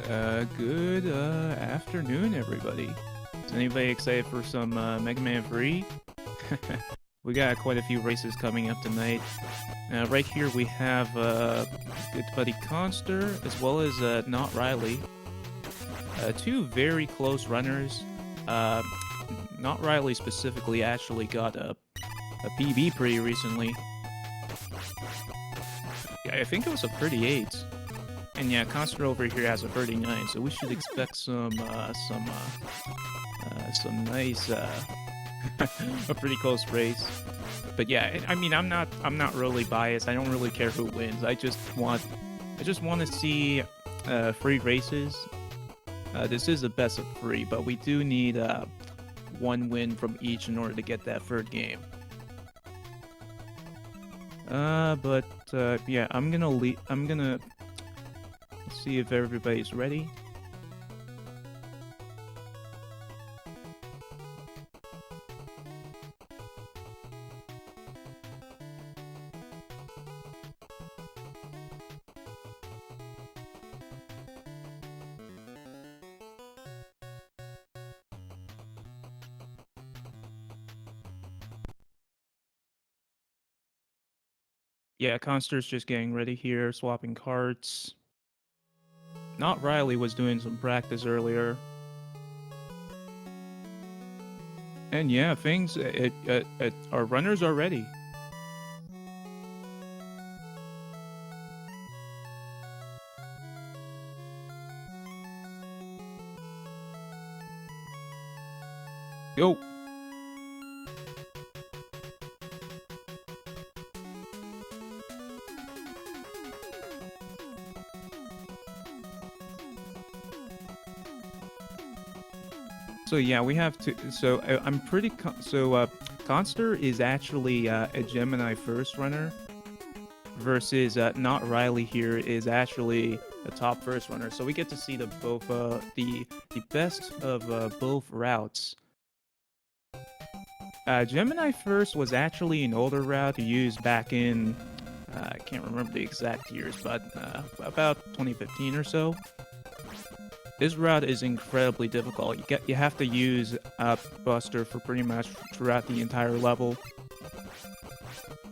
Good afternoon, everybody. Is anybody excited for some Mega Man 3? We got quite a few races coming up tonight. Right here we have good buddy Khanster as well as Notriley. Two very close runners. Notriley specifically actually got a PB pretty recently. Yeah, I think it was a 38. And yeah, Khanster over here has a 39, so we should expect some nice, a pretty close race. But yeah, I mean, I'm not really biased. I don't really care who wins. I just want to see free races. This is the best of 3, but we do need one win from each in order to get that third game. Yeah, I'm gonna see if everybody's ready. Yeah, Khanster's just getting ready here, swapping carts. Notriley was doing some practice earlier. And yeah, our runners are ready. Go! So yeah, we have to. So I'm pretty. Khanster is actually a Gemini first runner, versus Notriley here is actually a top first runner. So we get to see the best of both routes. Gemini first was actually an older route used back in I can't remember the exact years, but about 2015 or so. This route is incredibly difficult. You have to use Buster for pretty much throughout the entire level.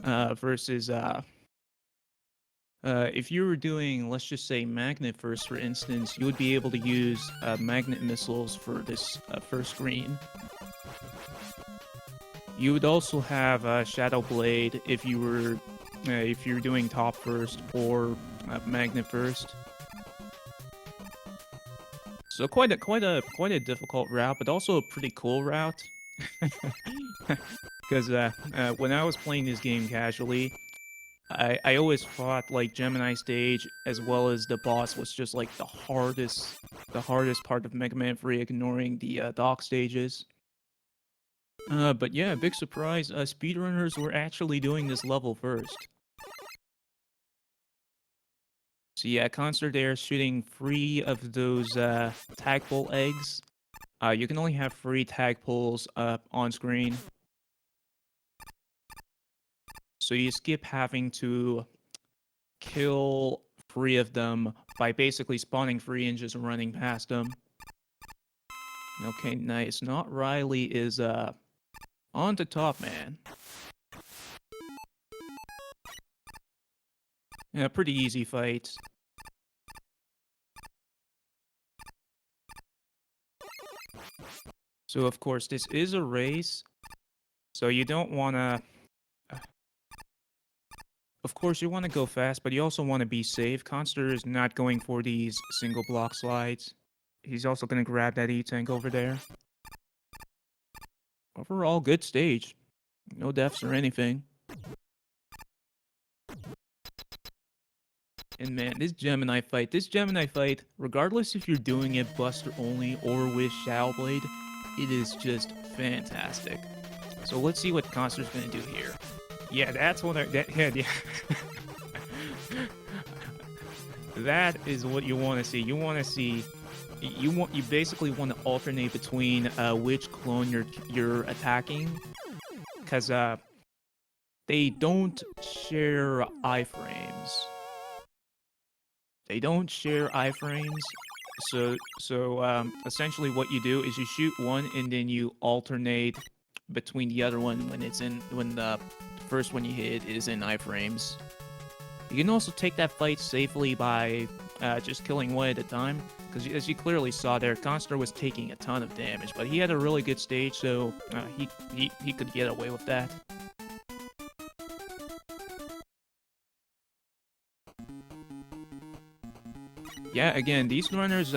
Versus if you were doing, let's just say, Magnet first, for instance, you would be able to use Magnet missiles for this first screen. You would also have Shadow Blade if you were doing top first or Magnet first. So quite a difficult route, but also a pretty cool route. Because when I was playing this game casually, I always thought like Gemini stage as well as the boss was just like the hardest part of Mega Man 3, ignoring the dock stages. But yeah, big surprise, speedrunners were actually doing this level first. So yeah, Khanster there shooting 3 of those tagpole eggs. You can only have 3 tagpoles on screen. So you skip having to kill 3 of them by basically spawning 3 and just running past them. Okay, nice. Notriley is on to top, man. Yeah, pretty easy fight. So of course this is a race, so you don't want to. Of course you want to go fast, but you also want to be safe. Khanster is not going for these single block slides. He's also going to grab that E-tank over there. Overall, good stage. No deaths or anything. And man, this Gemini fight, regardless if you're doing it Buster only or with Shadow Blade, it is just fantastic. So let's see what Khanster's gonna do here. Yeah, that's what yeah. That is what you want to see. You basically want to alternate between which clone you're attacking, because they don't share iframes. Essentially what you do is you shoot one and then you alternate between the other one when the first one you hit is in iframes. You can also take that fight safely by just killing one at a time, because as you clearly saw there, Khanster was taking a ton of damage, but he had a really good stage, so he could get away with that. Yeah, again, these runners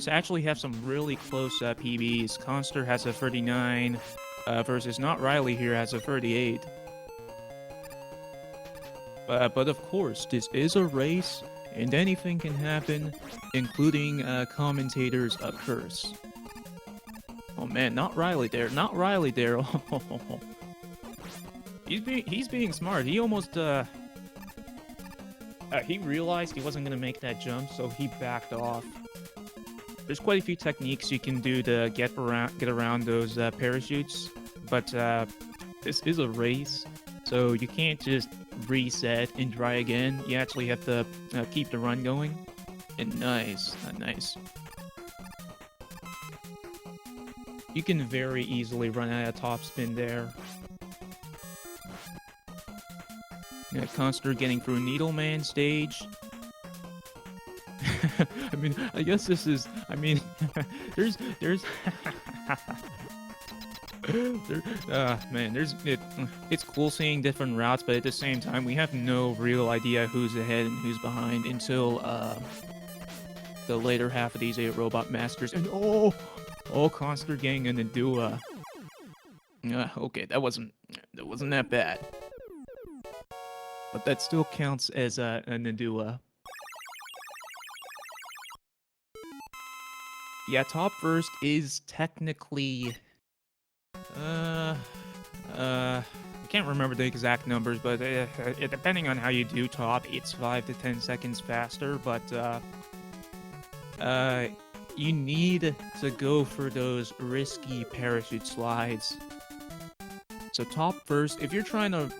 actually have some really close PBs. Khanster has a 39 versus Notriley here has a 38. But of course, this is a race, and anything can happen, including commentators' curse. Oh man, not Riley there, not Riley there. He's being smart. He almost he realized he wasn't gonna make that jump, so he backed off. There's quite a few techniques you can do to get around those parachutes, but this is a race, so you can't just reset and try again. You actually have to keep the run going. And nice, nice. You can very easily run out of topspin there. Yeah, Khanster getting through Needleman stage. I mean, I guess this is. I mean, there's. Man, it's cool seeing different routes, but at the same time, we have no real idea who's ahead and who's behind until the later half of these 8 Robot Masters. And oh, Khanster getting an Nadua. Okay, that wasn't that bad, but that still counts as a Nadua. Yeah, top first is technically. I can't remember the exact numbers, but depending on how you do top, it's 5 to 10 seconds faster, but you need to go for those risky parachute slides. So top first, if you're trying to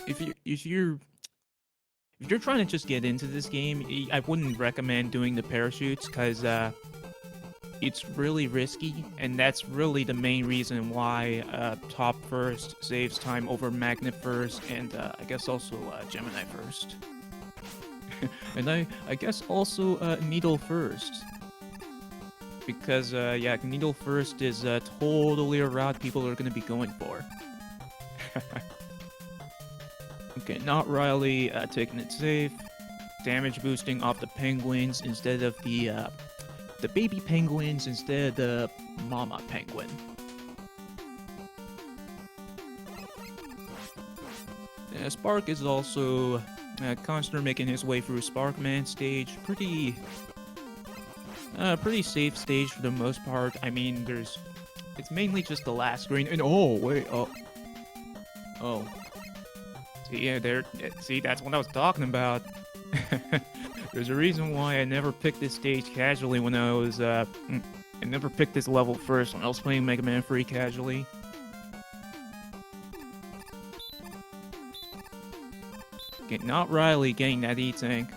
just get into this game, I wouldn't recommend doing the parachutes, because it's really risky, and that's really the main reason why top first saves time over magnet first, and I guess also Gemini first. And I guess also needle first. Because, yeah, needle first is totally a route people are going to be going for. Okay, not Riley taking it safe. Damage boosting off the penguins instead of the baby penguins instead of the mama penguin. Spark is also Khanster making his way through Sparkman stage. Pretty safe stage for the most part. I mean, it's mainly just the last screen. And oh wait, oh. See, yeah, see, that's what I was talking about. There's a reason why I never picked this stage casually when I was, I never picked this level first when I was playing Mega Man 3 casually. Okay, not Riley getting that E-Tank.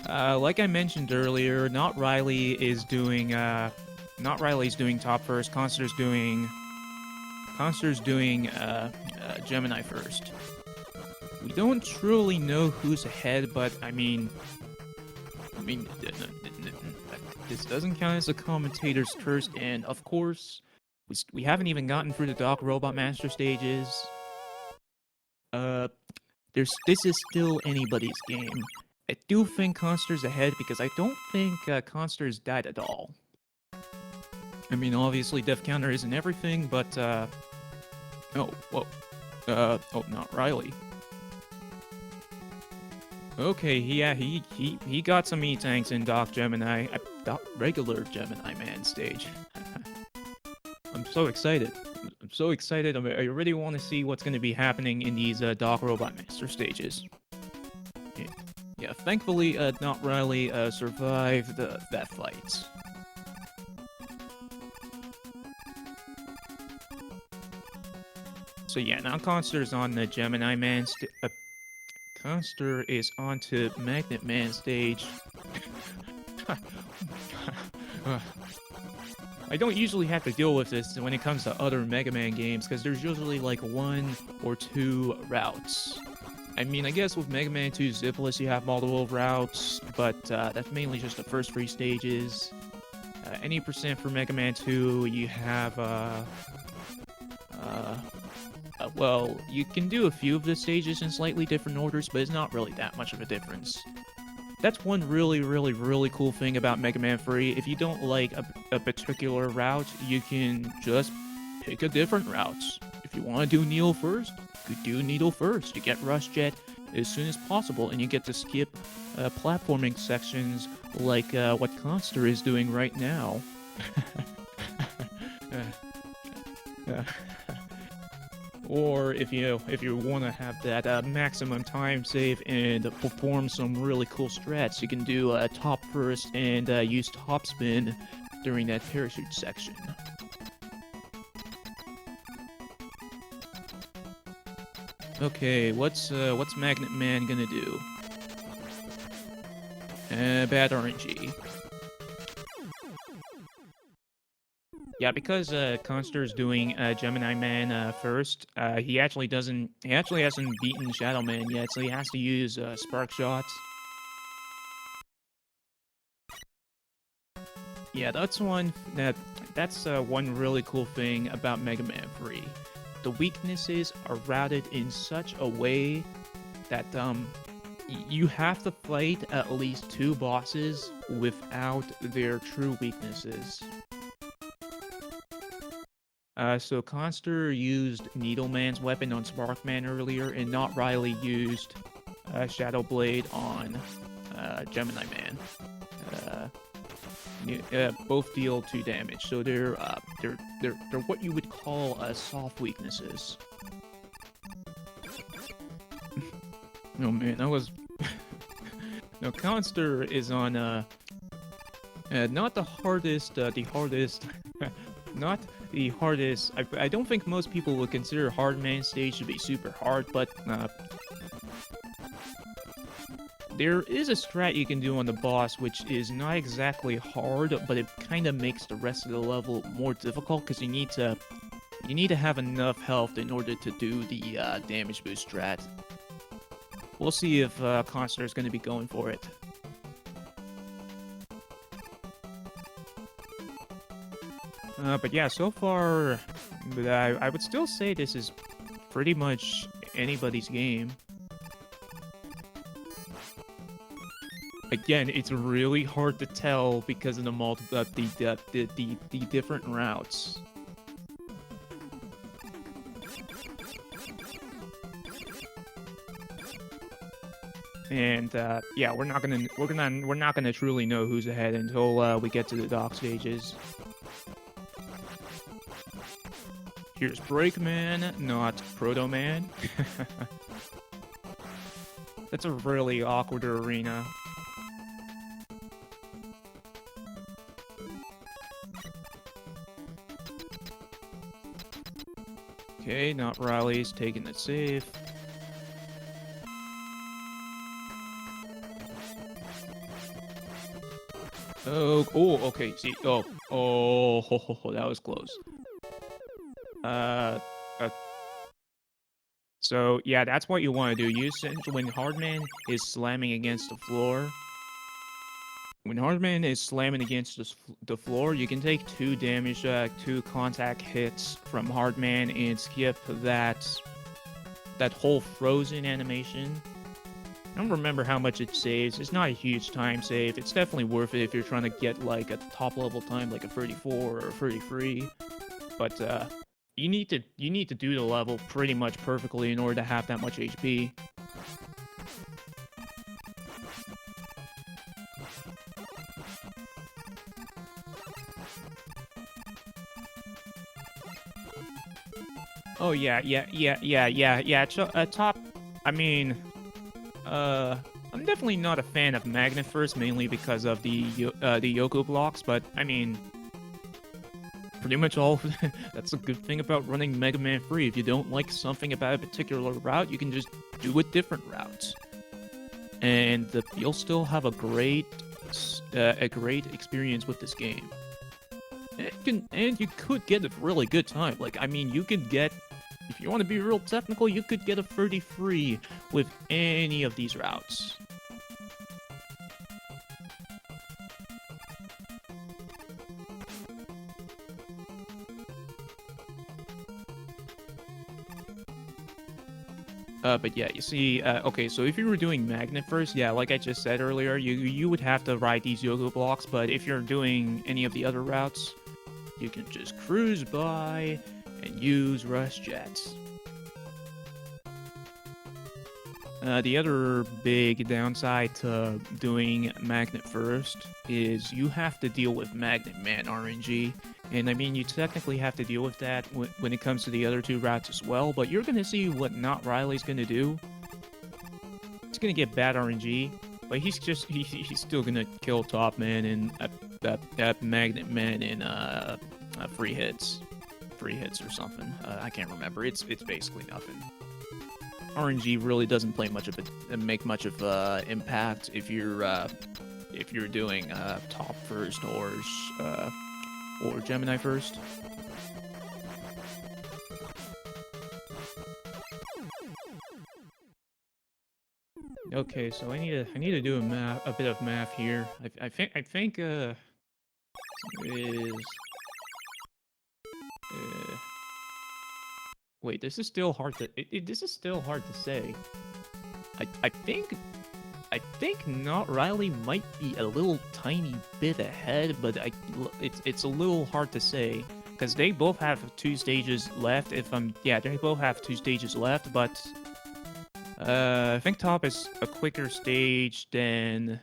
Like I mentioned earlier, not Riley's doing top first, Khanster's doing Gemini first. We don't truly know who's ahead, but I mean, this doesn't count as a commentator's curse, and of course, we haven't even gotten through the Doc Robot Master stages. This is still anybody's game. I do think Khanster's ahead because I don't think Khanster's died at all. I mean, obviously, death counter isn't everything, but oh, whoa, oh, not Riley. Okay, yeah, he got some E-Tanks in Doc Gemini, regular Gemini Man stage. I'm so excited. I'm so excited. I really want to see what's going to be happening in these Doc Robot Master stages. Yeah, thankfully, not Riley survived that fight. So yeah, now Khanster's on the Gemini Man Khanster is onto Magnet Man stage. I don't usually have to deal with this when it comes to other Mega Man games, because there's usually like 1 or 2 routes. I mean, I guess with Mega Man 2 Zipless you have multiple routes, but that's mainly just the first 3 stages. Any percent for Mega Man 2, you have, well, you can do a few of the stages in slightly different orders, but it's not really that much of a difference. That's one really cool thing about Mega Man 3. If you don't like a particular route, you can just pick a different route. If you want to do Needle first, you do Needle first. You get Rush Jet as soon as possible, and you get to skip platforming sections like what Khanster is doing right now. Or if you want to have that maximum time save and perform some really cool strats, you can do top first and use top spin during that parachute section. Okay, what's Magnet Man gonna do? Bad RNG. Yeah, because Khanster's doing Gemini Man first, he actually hasn't beaten Shadow Man yet, so he has to use Spark Shots. Yeah, that's one really cool thing about Mega Man 3. The weaknesses are routed in such a way that you have to fight at least 2 bosses without their true weaknesses. So Khanster used Needleman's weapon on Sparkman earlier, and Notriley used Shadow Blade on Gemini Man. Both deal 2 damage, so they're what you would call soft weaknesses. Oh man, that was. No, Khanster is on not the hardest, not the hardest. I don't think most people would consider Hard Man stage to be super hard, but there is a strat you can do on the boss which is not exactly hard, but it kind of makes the rest of the level more difficult because you need to have enough health in order to do the damage boost strat. We'll see if Khanster is going to be going for it. But yeah, so far, I would still say this is pretty much anybody's game. Again, it's really hard to tell because of the different routes. And yeah, we're not gonna truly know who's ahead until we get to the dock stages. Here's Breakman, not Proto Man. That's a really awkward arena. Okay, Notriley's taking the save. Oh, okay. See, that was close. So yeah, that's what you want to do. When Hardman is slamming against the floor. When Hardman is slamming against the floor, you can take 2 damage, 2 contact hits from Hardman and skip that whole frozen animation. I don't remember how much it saves. It's not a huge time save. It's definitely worth it if you're trying to get like a top level time, like a 34 or 33. But you need to do the level pretty much perfectly in order to have that much HP. Oh yeah. Top. I mean, I'm definitely not a fan of Magnet First, mainly because of the Yoko blocks. But I mean, pretty much all. That's a good thing about running Mega Man 3. If you don't like something about a particular route, you can just do a different route. and you'll still have a great experience with this game. And you could get a really good time. Like, I mean, you could get, if you want to be real technical, you could get a 30 free with any of these routes. But yeah, you see, okay, so if you were doing Magnet first, yeah, like I just said earlier, you would have to ride these yoga blocks, but if you're doing any of the other routes, you can just cruise by and use rush jets. The other big downside to doing Magnet first is you have to deal with Magnet Man RNG. And I mean, you technically have to deal with that when it comes to the other two routes as well, but you're going to see what Notriley's going to do. He's going to get bad RNG, but he's still going to kill Top Man and Magnet Man in free hits or something. I can't remember. It's basically nothing. RNG really doesn't play much of make much of impact if you're doing Top first or Gemini first. Okay, so I need to do a bit of math here. I think is wait, this is still hard to this is still hard to say. I think Notriley might be a little tiny bit ahead, but it's a little hard to say because they both have 2 stages left. They both have 2 stages left, but I think Top is a quicker stage than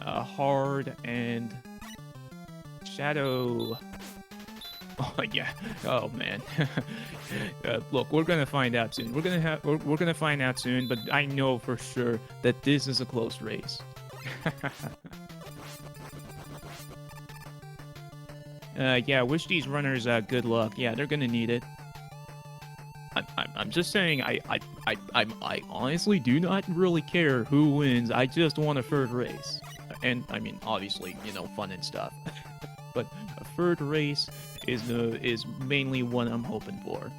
Hard and Shadow. Oh yeah. Oh man. Look, we're gonna find out soon. We're gonna find out soon. But I know for sure that this is a close race. Yeah. Wish these runners good luck. Yeah, they're gonna need it. I'm just saying. I honestly do not really care who wins. I just want a third race, and I mean, obviously, you know, fun and stuff. But a third race is mainly what I'm hoping for.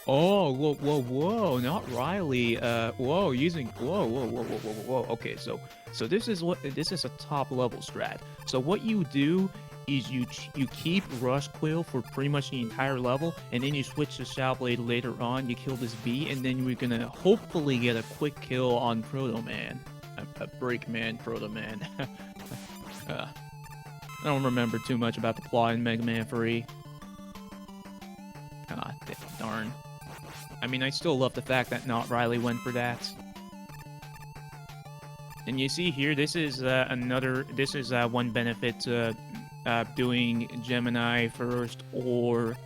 Oh, whoa, Notriley. Whoa. Okay, so this is a top level strat. So what you do is you keep Rush Quill for pretty much the entire level, and then you switch to Shadow Blade later on. You kill this bee, and then we're gonna hopefully get a quick kill on Proto Man. A Break Man, Proto Man. I don't remember too much about the plot in Mega Man 3. Ah, darn. I mean, I still love the fact that Notriley went for that. And you see here, this is one benefit to doing Gemini first or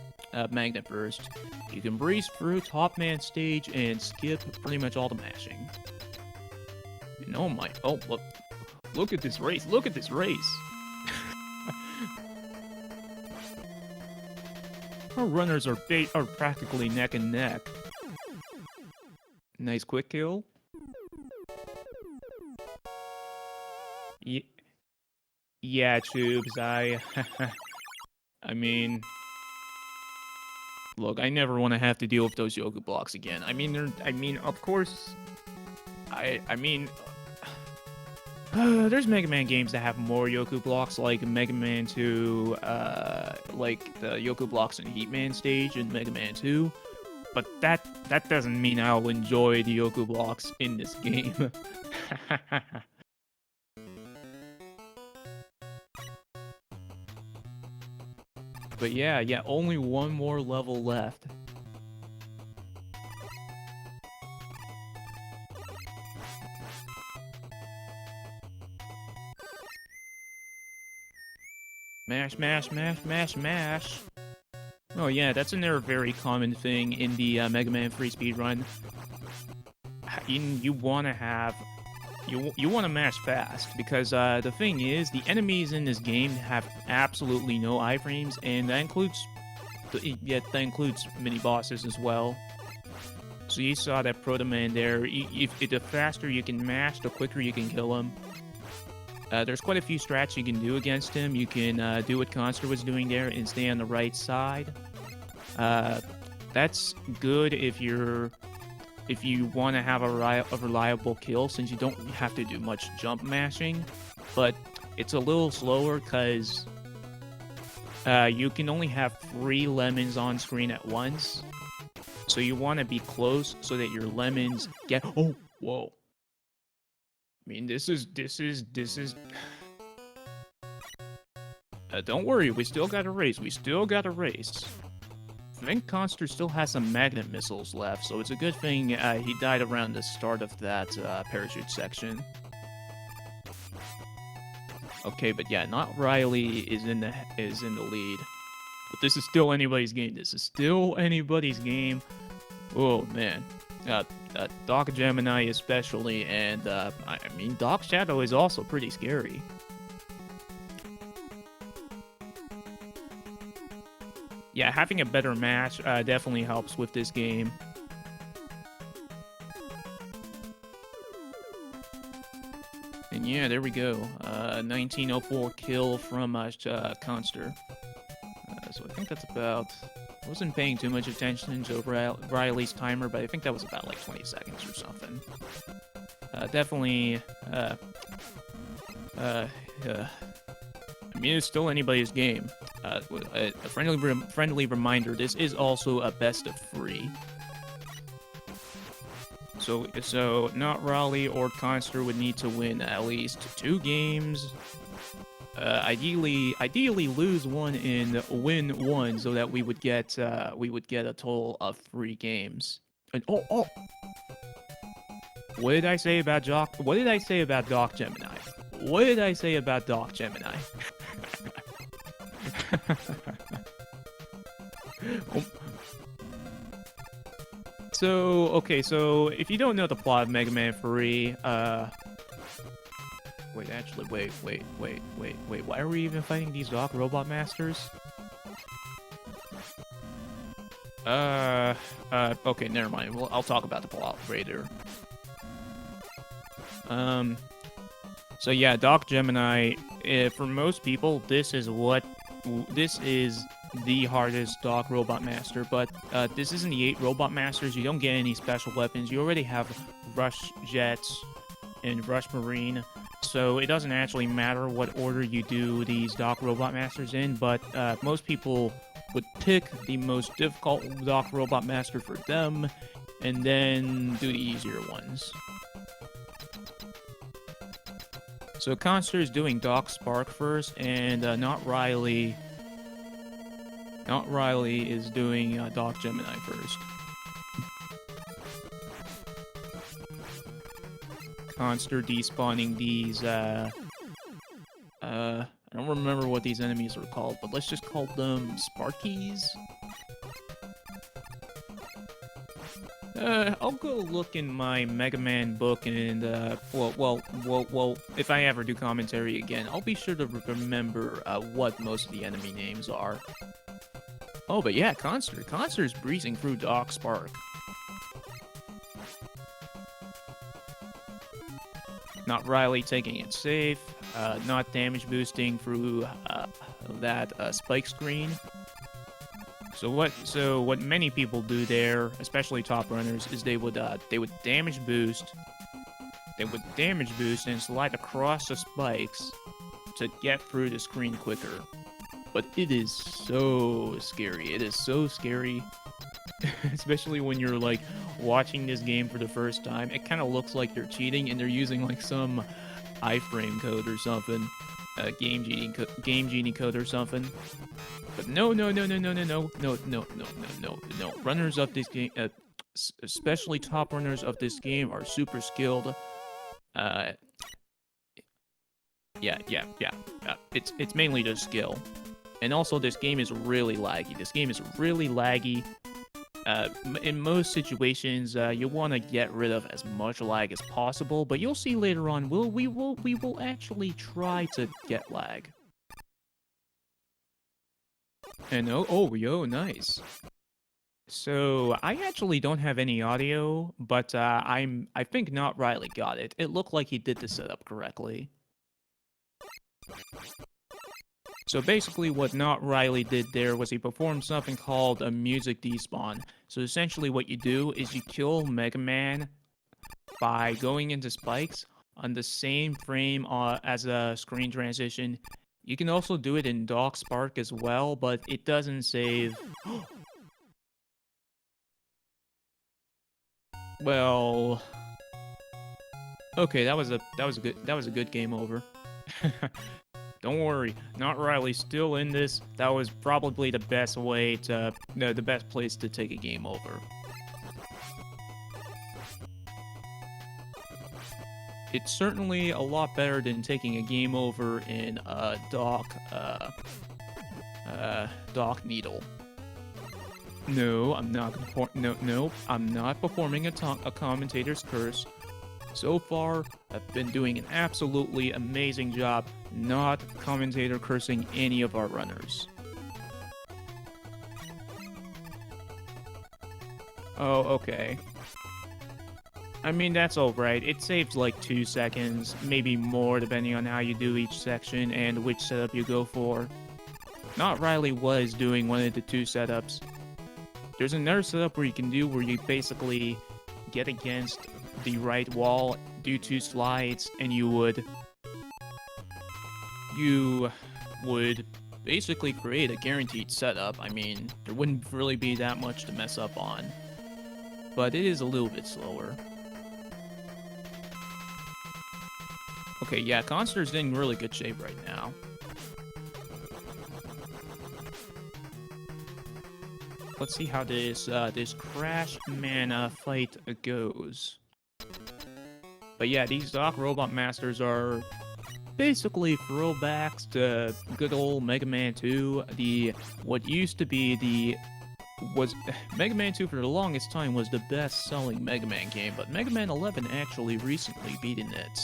Magnet first. You can breeze through Top Man stage and skip pretty much all the mashing. And oh, look at this race. Look at this race. Our runners are practically neck and neck. Nice quick kill. Yeah, Tubes, I mean, look, I never want to have to deal with those yoga blocks again. I mean, of course, there's Mega Man games that have more Yoku blocks, like Mega Man 2, like the Yoku blocks in Heatman stage in Mega Man 2. But that doesn't mean I'll enjoy the Yoku blocks in this game. But yeah, only one more level left. Mash. Oh yeah, that's another very common thing in the Mega Man 3 speedrun. You want to mash fast, because the thing is, the enemies in this game have absolutely no iframes, and that includes that includes mini bosses as well. So you saw that Proto Man there. The faster you can mash, the quicker you can kill him. There's quite a few strats you can do against him. You can do what Khanster was doing there and stay on the right side. That's good if you want to have a reliable kill, since you don't have to do much jump mashing. But it's a little slower because you can only have 3 lemons on screen at once. So you want to be close so that your lemons get... Oh, whoa. I mean, this is... don't worry, we still got a race. I think Khanster still has some magnet missiles left, so it's a good thing he died around the start of that parachute section. Okay, but yeah, Notriley is in the lead. But this is still anybody's game. Oh man, Doc Gemini especially, and I mean Doc Shadow is also pretty scary. Yeah, having a better match definitely helps with this game. And yeah, there we go. 1904 kill from Khanster. So I think that's about... I wasn't paying too much attention to Riley's timer, but I think that was about like 20 seconds or something. Definitely... I mean, it's still anybody's game. A friendly reminder, this is also a best of 3. So Notriley or Khanster would need to win at least 2 games. Ideally lose 1 and win 1, so that we would get a total of 3 games. And oh! What did I say about Doc Gemini? So if you don't know the plot of Mega Man 3, wait, why are we even fighting these Doc Robot Masters? Okay, never mind. Well, I'll talk about the plot later. So yeah, Doc Gemini, for most people, this is the hardest Doc Robot Master, but this isn't the 8 Robot Masters. You don't get any special weapons. You already have Rush Jets and Rush Marine, so it doesn't actually matter what order you do these Doc Robot Masters in, but most people would pick the most difficult Doc Robot Master for them, and then do the easier ones. So Khanster is doing Doc Spark first, and Notriley is doing Doc Gemini first. Khanster despawning these, I don't remember what these enemies are called, but let's just call them Sparkies. I'll go look in my Mega Man book, and, well, if I ever do commentary again, I'll be sure to remember, what most of the enemy names are. Oh, but yeah, Khanster's breezing through Doc Spark. Notriley taking it safe, not damage boosting through, that, spike screen. So what many people do there, especially top runners, is they would damage boost. They would damage boost and slide across the spikes to get through the screen quicker. But it is so scary. It is so scary, especially when you're like watching this game for the first time. It kind of looks like they're cheating and they're using like some iframe code or something, game genie code or something. But no. Runners of this game, especially top runners of this game, are super skilled. Yeah. It's mainly just skill. And also, this game is really laggy. In most situations, you want to get rid of as much lag as possible, but you'll see later on, we will actually try to get lag. And oh, yo, nice. So I actually don't have any audio, but I think Notriley got it. It looked like he did the setup correctly. So basically what Notriley did there was he performed something called a music despawn. So essentially what you do is you kill Mega Man by going into spikes on the same frame as a screen transition. You can also do it in Doc Spark as well, but it doesn't save. Well, okay, that was a good game over. Don't worry, Notriley's still in this. That was probably the best way to the best place to take a game over. It's certainly a lot better than taking a game over in Doc Needle. No, I'm not. No, I'm not performing a commentator's curse. So far, I've been doing an absolutely amazing job not commentator cursing any of our runners. Oh, okay. I mean, that's alright. It saves like 2 seconds, maybe more depending on how you do each section and which setup you go for. Notriley was doing one of the 2 setups. There's another setup where you basically get against the right wall, do 2 slides, and you would basically create a guaranteed setup. I mean, there wouldn't really be that much to mess up on, but it is a little bit slower. Okay, yeah, Khanster's in really good shape right now. Let's see how this Crash Mana fight goes. But yeah, these Doc Robot Masters are basically throwbacks to good old Mega Man 2. What used to be Mega Man 2 for the longest time was the best-selling Mega Man game, but Mega Man 11 actually recently beaten it.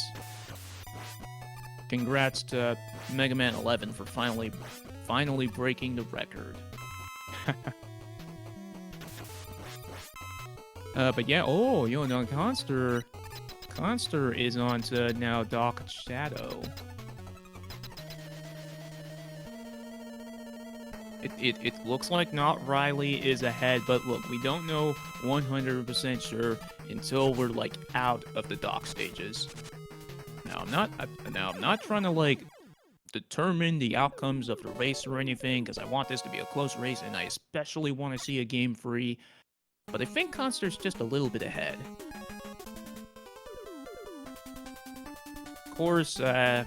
Congrats to Mega Man 11 for finally breaking the record. But yeah, oh, yo, no, Khanster is on to now Doc Shadow. It looks like Notriley is ahead, but look, we don't know 100% sure until we're like out of the Doc stages. Now I'm not trying to like determine the outcomes of the race or anything, because I want this to be a close race, and I especially want to see a game free. But I think Khanster's just a little bit ahead. Of course, oh,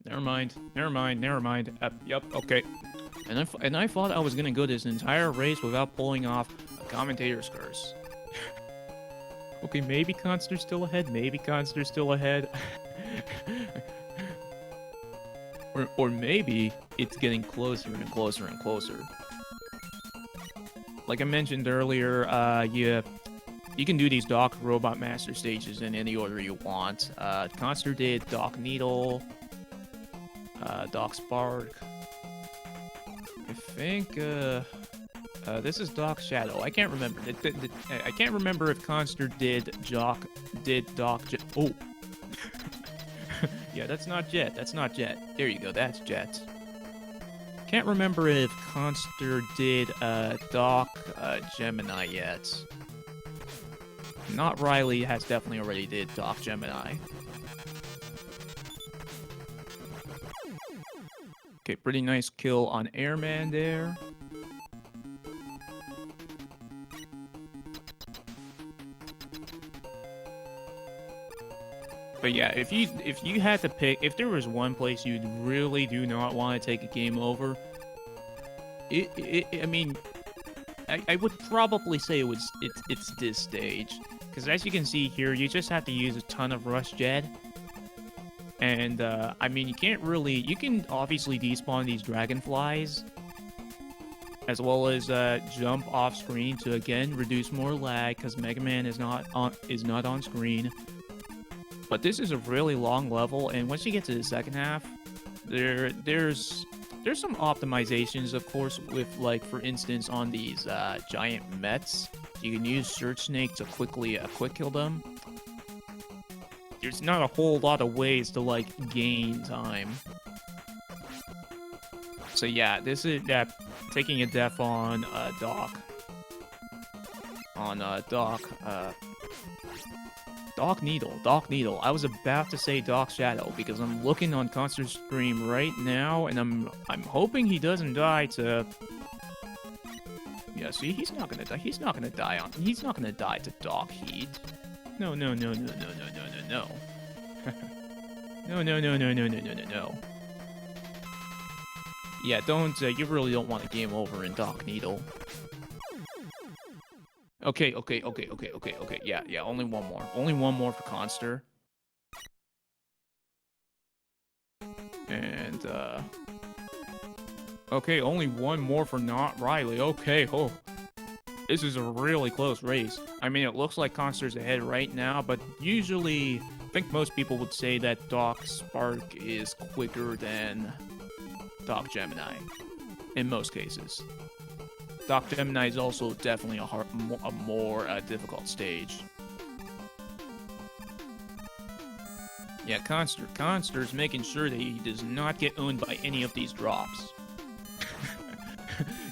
never mind. Yep, okay. And I thought I was gonna go this entire race without pulling off a commentator's curse. Okay, maybe Khanster's still ahead, or maybe it's getting closer and closer and closer. Like I mentioned earlier, you can do these Doc Robot Master stages in any order you want. Khanster did Doc Needle, Doc Spark. I think this is Doc Shadow. I can't remember. I can't remember if Khanster did Doc. Oh, yeah, that's not Jet. There you go. That's Jet. Can't remember if Khanster did Doc Gemini yet. Notriley has definitely already did Doc Gemini. Okay, pretty nice kill on Airman there. But yeah, if you had to pick, if there was one place you really do not want to take a game over, I mean, I would probably say it's this stage, because as you can see here, you just have to use a ton of Rush Jet, and I mean, you can obviously despawn these dragonflies, as well as jump off screen to again reduce more lag, because Mega Man is not on screen. But this is a really long level, and once you get to the second half, there's there's some optimizations, of course, with, like, for instance, on these giant Mets. You can use Surge Snake to quickly quick kill them. There's not a whole lot of ways to, like, gain time. So yeah, this is taking a def on Doc. On Doc Needle. I was about to say Doc Shadow because I'm looking on Khanster's stream right now, and I'm hoping he doesn't die to. Yeah, see, he's not gonna die. He's not gonna die to Doc Heat. No. No. Yeah, don't. You really don't want a game over in Doc Needle. Okay. Yeah. Only one more. Only one more for Khanster. And okay, only one more for Notriley. Okay. Oh, this is a really close race. I mean, it looks like Khanster's ahead right now, but usually, I think most people would say that Doc Spark is quicker than Doc Gemini, in most cases. Doc Gemini is also definitely a more difficult stage. Yeah, Khanster's making sure that he does not get owned by any of these drops.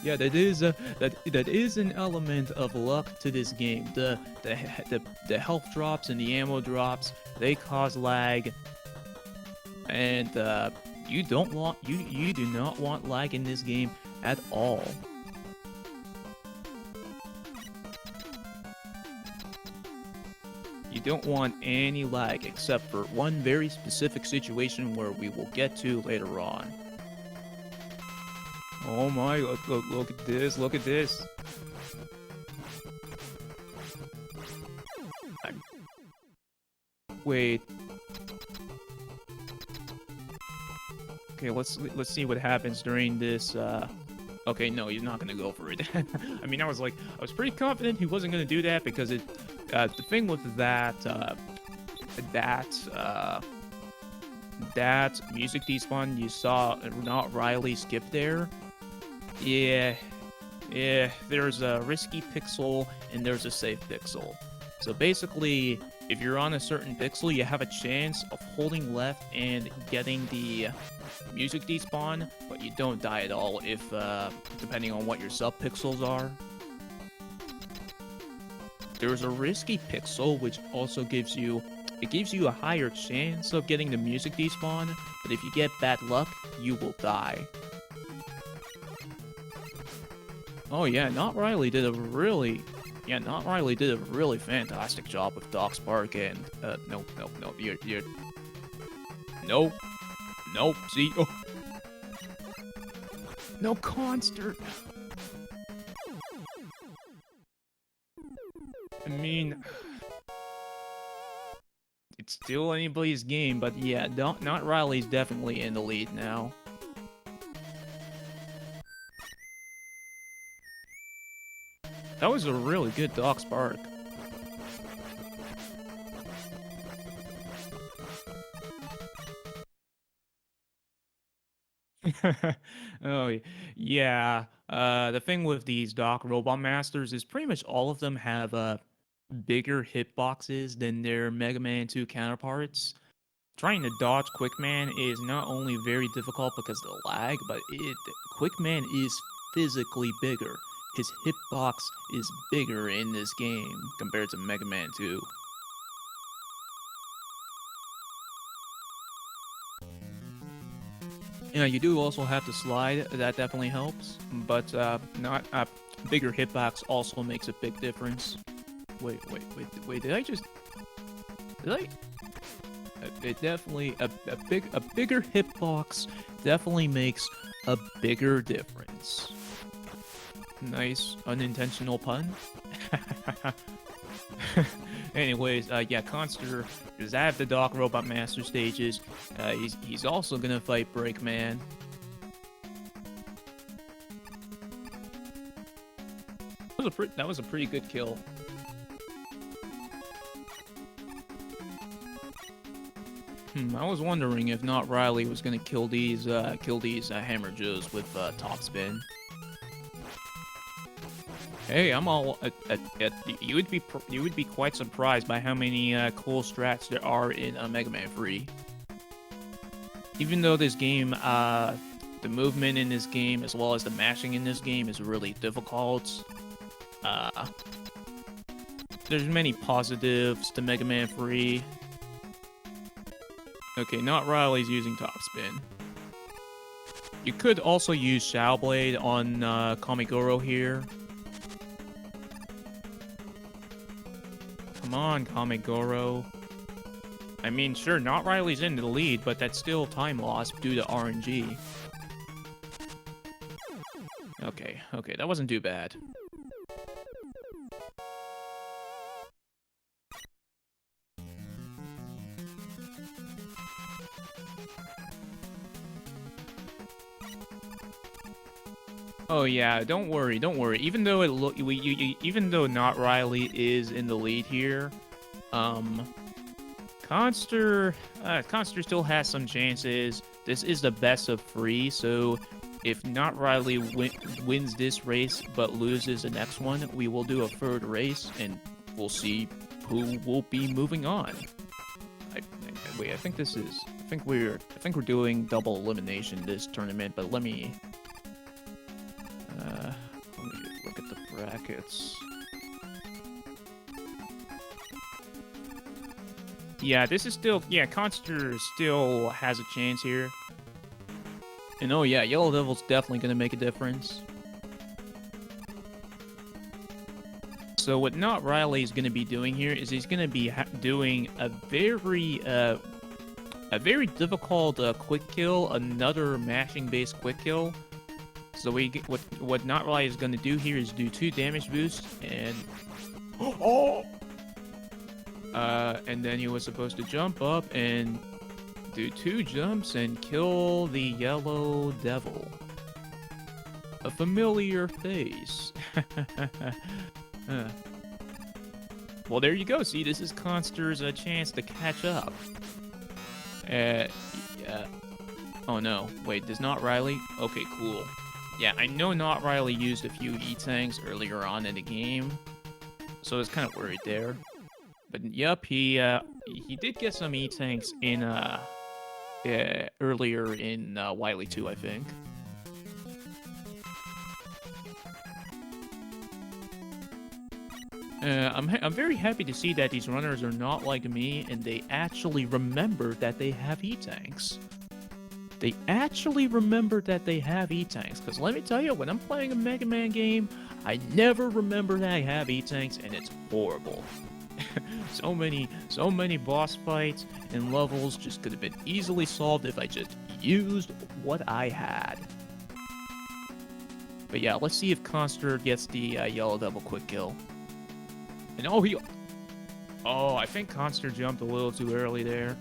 Yeah, that is an element of luck to this game. The health drops and the ammo drops, they cause lag, and you do not want lag in this game at all. You don't want any lag except for one very specific situation where we will get to later on. Oh my, look at this. Wait. Okay, let's see what happens during this, Okay, no, he's not gonna go for it. I mean, I was pretty confident he wasn't gonna do that because the thing with that music despawn you saw Notriley skip there. Yeah, there's a risky pixel and there's a safe pixel. So basically, if you're on a certain pixel, you have a chance of holding left and getting the music despawn, but you don't die at all if, depending on what your sub-pixels are. There's a risky pixel, which also gives you a higher chance of getting the music despawn, but if you get bad luck, you will die. Oh yeah, Notriley did a really fantastic job with Doc Spark and, nope, nope, see, oh. No, Khanster. I mean, it's still anybody's game, but yeah, Notriley's definitely in the lead now. That was a really good Doc Spark. Oh, yeah. The thing with these Doc Robot Masters is pretty much all of them have bigger hitboxes than their Mega Man 2 counterparts. Trying to dodge Quickman is not only very difficult because of the lag, but Quickman is physically bigger. His hitbox is bigger in this game compared to Mega Man 2. Yeah, you do also have to slide, that definitely helps, but not bigger hitbox also makes a big difference. Wait, did I? It definitely, a bigger hitbox definitely makes a bigger difference. Nice unintentional pun. Anyways, yeah, Khanster does have the Doc Robot Master stages. He's also gonna fight Breakman. That was a pretty good kill. I was wondering if Notriley was gonna kill these Hammer Joes with topspin. Hey, I'm all you would be quite surprised by how many cool strats there are in Mega Man 3. Even though this game, the movement in this game as well as the mashing in this game is really difficult, there's many positives to Mega Man 3. Okay, not Riley's using topspin. You could also use Shadow Blade on Kamigoro here. Come on, Kamigoro. I mean, sure, not Riley's in the lead, but that's still time loss due to RNG. Okay, that wasn't too bad. Oh yeah, don't worry. Even though even though not Riley is in the lead here, Khanster still has some chances. This is the best of 3, so if not Riley wins this race but loses the next one, we will do a 3rd race and we'll see who will be moving on. Wait, I think we're doing double elimination this tournament, but let me look at the brackets. Yeah, this is still... Yeah, Khanster still has a chance here. And oh yeah, Yellow Devil's definitely going to make a difference. So what Not Riley is going to be doing here is he's going to be doing a very difficult quick kill, another mashing-based quick kill. So what Not Riley is going to do here is do 2 damage boosts and... Oh! And then he was supposed to jump up and do 2 jumps and kill the Yellow Devil. A familiar face. Well, there you go. See, this is Khanster's chance to catch up. Yeah. Oh no. Wait, does Not Riley? Okay, cool. Yeah, I know Not Riley used a few E-Tanks earlier on in the game, so I was kind of worried there. But yep, he did get some E-Tanks in earlier in Wily 2, I think. I'm very happy to see that these runners are not like me and they actually remember that they have E-Tanks. They actually remember that they have E-Tanks, because let me tell you, when I'm playing a Mega Man game, I never remember that I have E-Tanks, and it's horrible. So many boss fights and levels just could have been easily solved if I just used what I had. But yeah, let's see if Khanster gets the Yellow Devil quick kill. And oh, I think Khanster jumped a little too early there.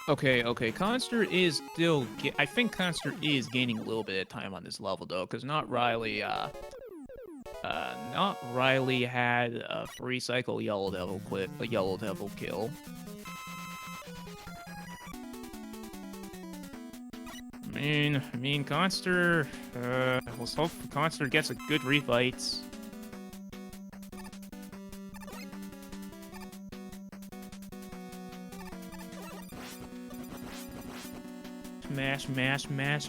Okay, Khanster is still... I think Khanster is gaining a little bit of time on this level, though, because Not Riley had a free cycle Yellow Devil kill. I mean, Khanster... let's hope Khanster gets a good refight.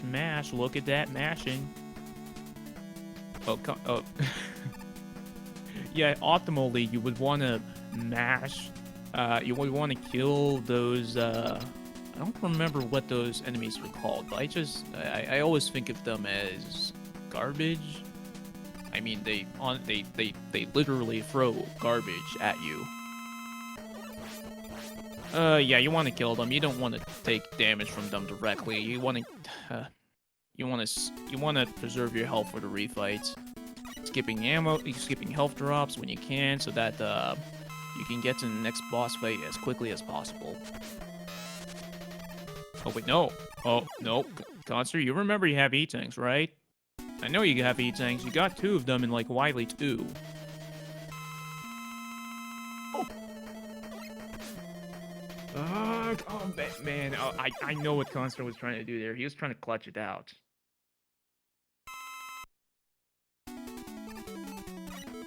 Mash. Look at that mashing. Oh. Yeah, optimally, you would want to mash. You would want to kill those, I don't remember what those enemies were called, but I always think of them as garbage. I mean, they literally throw garbage at you. Yeah, you want to kill them. You don't want to take damage from them directly. You want to preserve your health for the refights. skipping ammo, skipping health drops when you can, so that you can get to the next boss fight as quickly as possible. Oh wait, no. Oh no, Khanster, you remember you have E-tanks, right? I know you have E-tanks. You got 2 of them in like Wily 2. Oh man, oh, I know what Khanster was trying to do there. He was trying to clutch it out.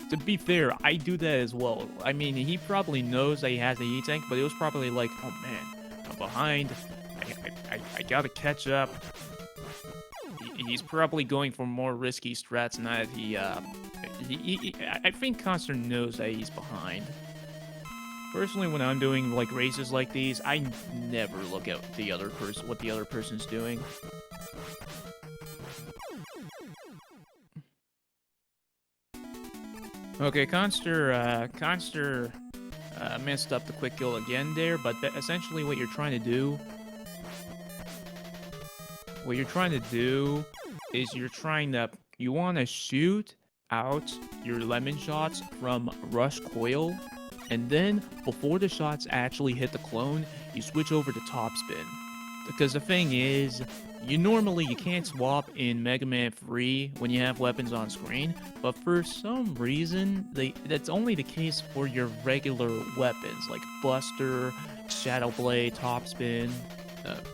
To be fair, I do that as well. I mean, he probably knows that he has the E-tank, but it was probably like, oh man, I'm behind. I gotta catch up. He's probably going for more risky strats now that I think Khanster knows that he's behind. Personally, when I'm doing like races like these, I never look at the other person, what the other person's doing. Okay, Khanster messed up the quick kill again there, but essentially what you're trying to do is you want to shoot out your lemon shots from rush coil, and then before the shots actually hit the clone, you switch over to top spin. Because the thing is, you can't swap in Mega Man 3 when you have weapons on screen, but for some reason, that's only the case for your regular weapons, like Buster, Shadow Blade, Top Spin,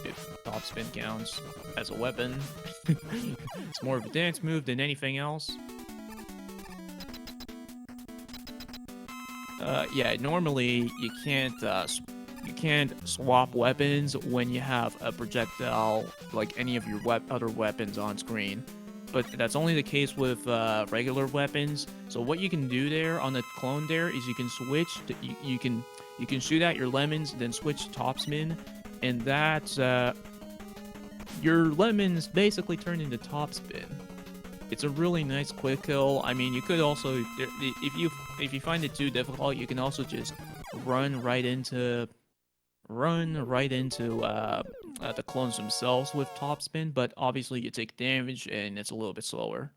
if Top Spin counts as a weapon. It's more of a dance move than anything else. Yeah, normally you can't swap weapons when you have a projectile like any of your other weapons on screen. But that's only the case with regular weapons. So what you can do there on the clone there is you can switch to, you can shoot out your lemons, then switch to top spin, and that's your lemons basically turn into top spin. It's a really nice quick kill. I mean, you could also, if you find it too difficult, you can also just run right into the clones themselves with top spin, but obviously you take damage and it's a little bit slower.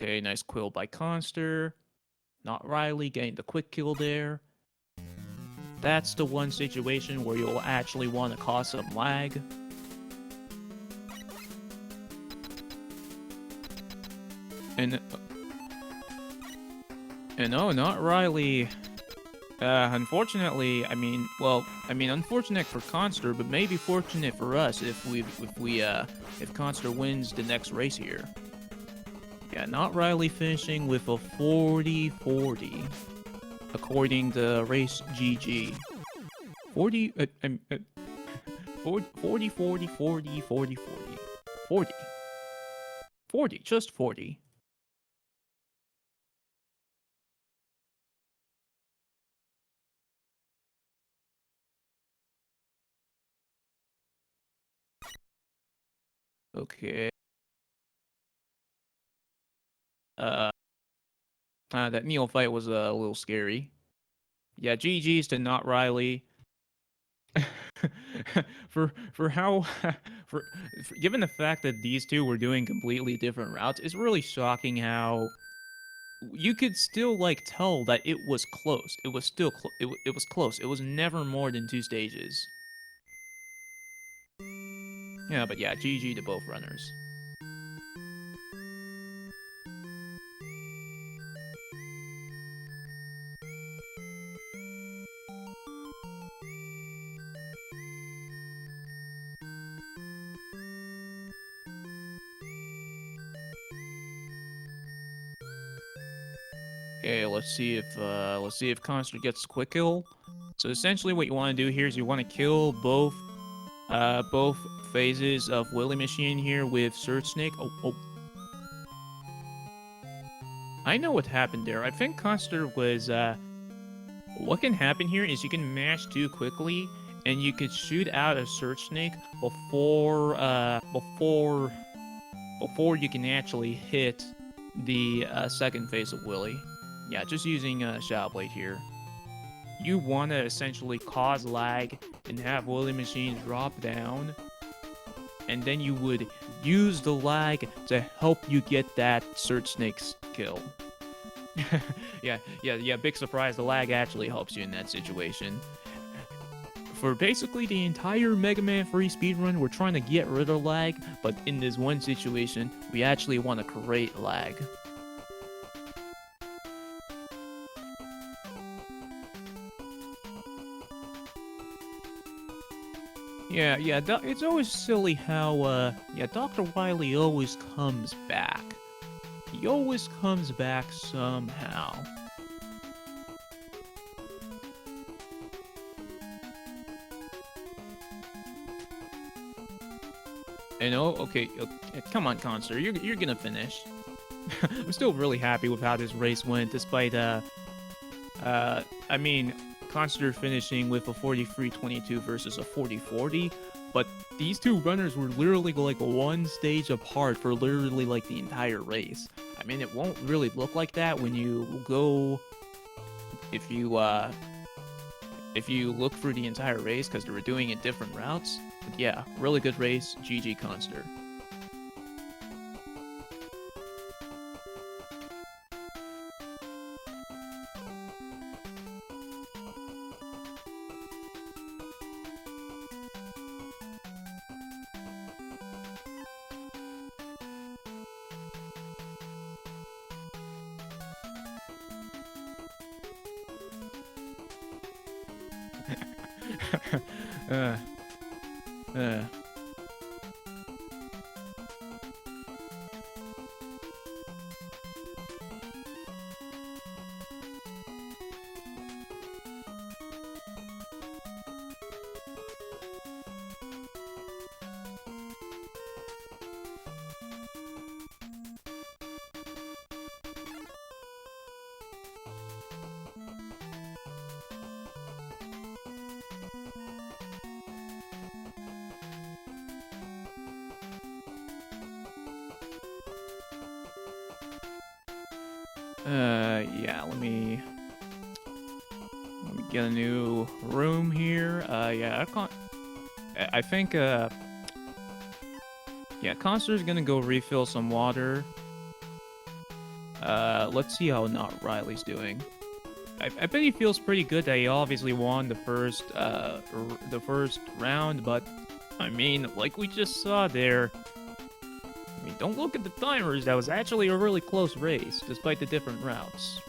Okay, nice quill by Khanster. Notriley getting the quick kill there. That's the one situation where you'll actually want to cause some lag. And oh, Notriley. Unfortunately, unfortunate for Khanster, but maybe fortunate for us if Khanster wins the next race here. Yeah, Notriley finishing with a 40-40, according to Race GG. 40, 40, 40, 40, 40, 40, 40, just 40. Okay. That Neil fight was a little scary. Yeah, GG's to Notriley. for how for given the fact that these two were doing completely different routes, it's really shocking how you could still like tell that it was close. It was still it was close. It was never more than 2 stages. Yeah, but yeah, GG to both runners. Okay, let's see if Khanster gets a quick kill. So essentially, what you want to do here is you want to kill both phases of Willy Machine here with Surge Snake. Oh. I know what happened there. I think Khanster was what can happen here is you can mash too quickly, and you could shoot out a Surge Snake before you can actually hit the second phase of Willy. Yeah, just using Shadow Blade here. You want to essentially cause lag and have Willy Machine drop down and then you would use the lag to help you get that Search Snake's kill. Yeah, big surprise, the lag actually helps you in that situation. For basically the entire Mega Man 3 speedrun, we're trying to get rid of lag, but in this one situation, we actually want to create lag. Yeah, it's always silly how, Dr. Wily always comes back. He always comes back somehow. And okay, come on, Khanster, you're gonna finish. I'm still really happy with how this race went, despite, I mean, Khanster finishing with a 43-22 versus a 40-40, but these two runners were literally like one stage apart for literally like the entire race. I mean, it won't really look like that when you go, if you look through the entire race, because they were doing it different routes. But yeah, really good race, GG Khanster. Yeah, let me get a new room here. Yeah, I think, yeah, Khanster's gonna go refill some water. Let's see how Notriley's doing. I bet he feels pretty good that he obviously won the first round, but, I mean, like we just saw there, I mean, don't look at the timers, that was actually a really close race, despite the different routes.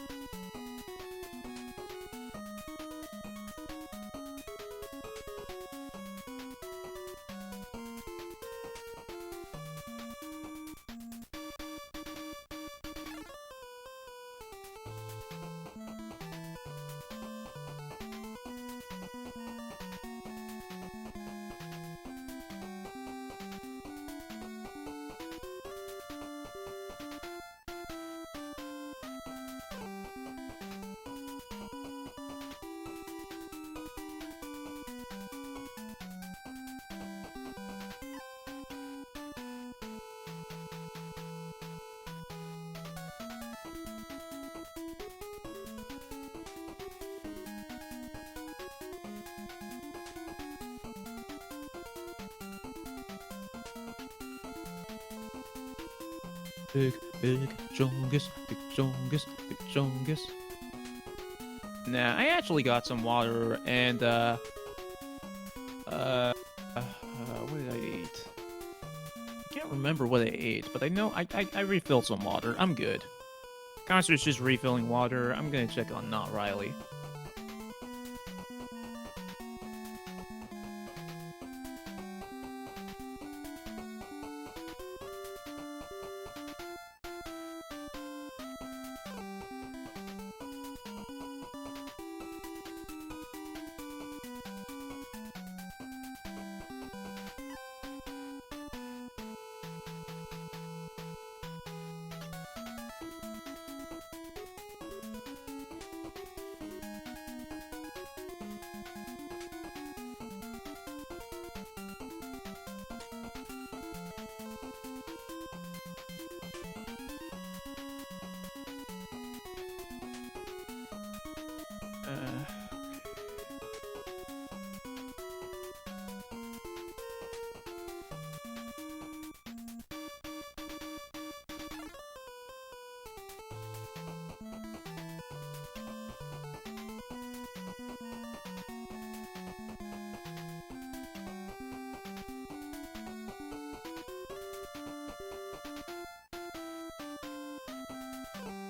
Big chongus, big chongus, big chongus. Nah, I actually got some water, and, what did I eat? I can't remember what I ate, but I know I refilled some water. I'm good. Khanster's just refilling water. I'm gonna check on Notriley.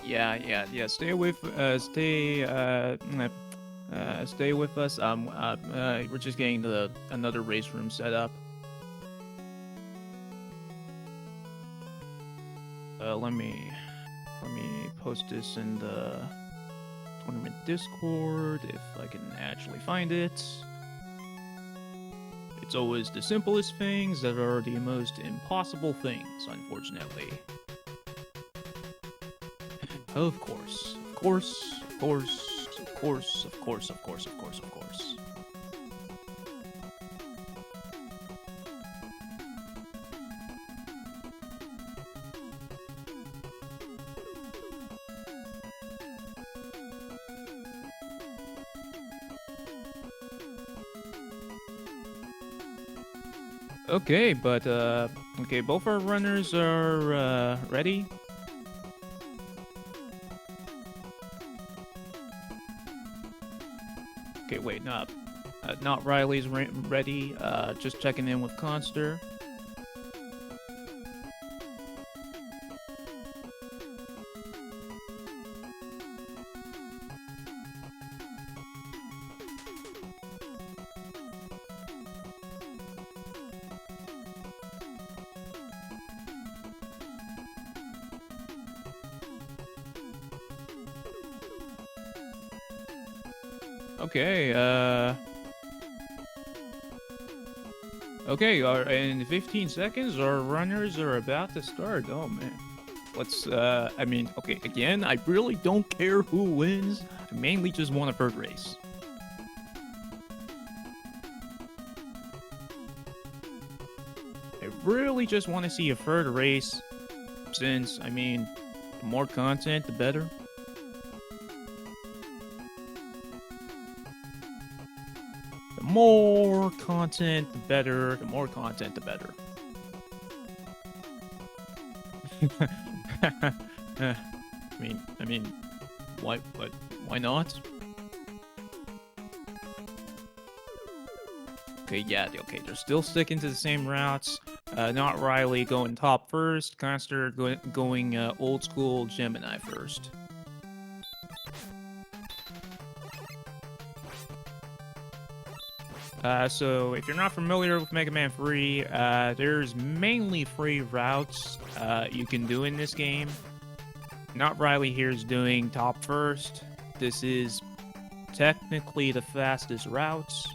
Yeah. Stay with stay with us. We're just getting another race room set up. Let me post this in the tournament Discord if I can actually find it. It's always the simplest things that are the most impossible things, unfortunately. Of course. Okay, but okay, both our runners are ready. Okay, wait, not Riley's ready. Just checking in with Khanster. Okay, okay, in 15 seconds, our runners are about to start. Oh, man. Let's, I mean, okay, again, I really don't care who wins. I mainly just want a third race. I really just want to see a third race, since, I mean, the more content, the better. The more content, the better. The more content, the better. I mean, why not? Okay, yeah, okay, they're still sticking to the same routes. Not Riley going top first, Khanster going old school Gemini first. So if you're not familiar with Mega Man 3, there's mainly 3 routes you can do in this game. Not Riley here is doing top first. This is technically the fastest routes.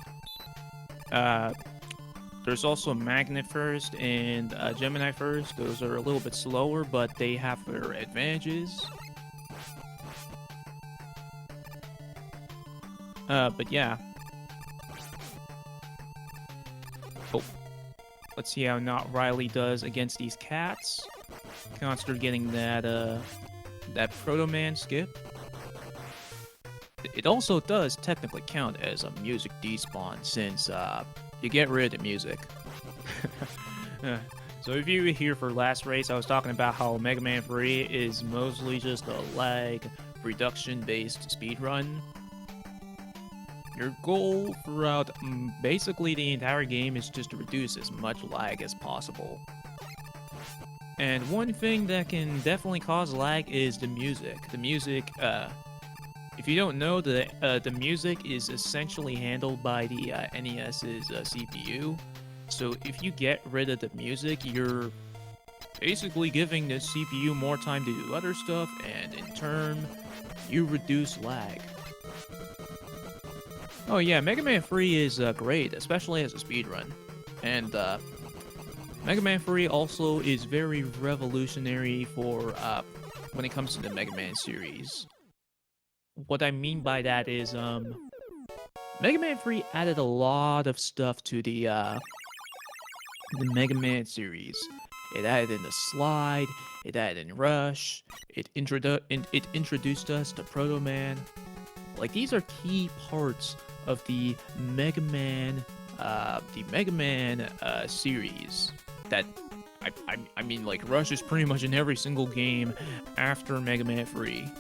There's also Magnet first and Gemini first. Those are a little bit slower, but they have their advantages. But yeah. Oh, let's see how Not Riley does against these cats. Khanster getting that Proto Man skip. It also does technically count as a music despawn since you get rid of the music. So if you were here for last race, I was talking about how Mega Man 3 is mostly just a lag reduction-based speedrun. Your goal throughout basically the entire game is just to reduce as much lag as possible. And one thing that can definitely cause lag is the music. The music, if you don't know, the music is essentially handled by the NES's CPU. So if you get rid of the music, you're basically giving the CPU more time to do other stuff, and in turn, you reduce lag. Oh yeah, Mega Man 3 is great, especially as a speedrun. And Mega Man 3 also is very revolutionary for when it comes to the Mega Man series. What I mean by that is Mega Man 3 added a lot of stuff to the Mega Man series. It added in the slide, it added in Rush, it introduced us to Proto Man. Like, these are key parts of the Mega Man series that I mean, like, Rush is pretty much in every single game after Mega Man 3.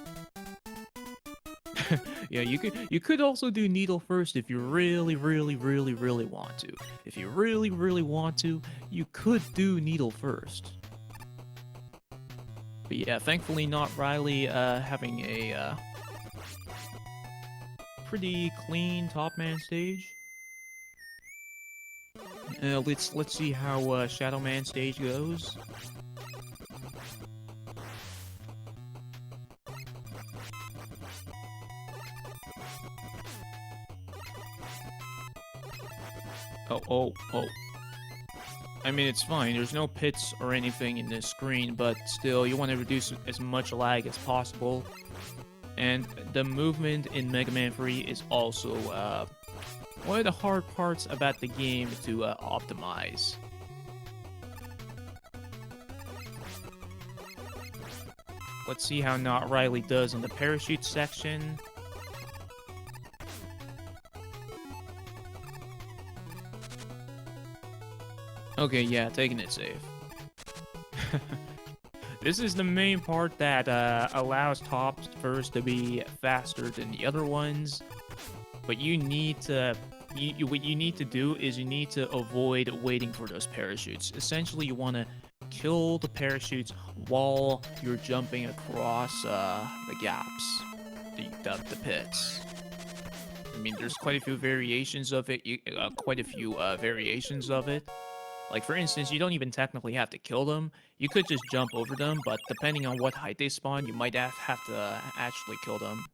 Yeah, you could also do Needle first if you really want to. If you really want to, you could do Needle first. But yeah, thankfully Notriley having a pretty clean top man stage. Let's see how Shadow Man stage goes. Oh. I mean, it's fine. There's no pits or anything in this screen, but still, you want to reduce as much lag as possible. And the movement in Mega Man 3 is also one of the hard parts about the game to optimize. Let's see how Notriley does in the parachute section. Okay, yeah, taking it safe. This is the main part that allows tops first to be faster than the other ones. But you need to... what you need to do is you need to avoid waiting for those parachutes. Essentially, you want to kill the parachutes while you're jumping across the gaps, the pits. I mean, there's quite a few variations of it. Like, for instance, you don't even technically have to kill them. You could just jump over them, but depending on what height they spawn, you might have to actually kill them.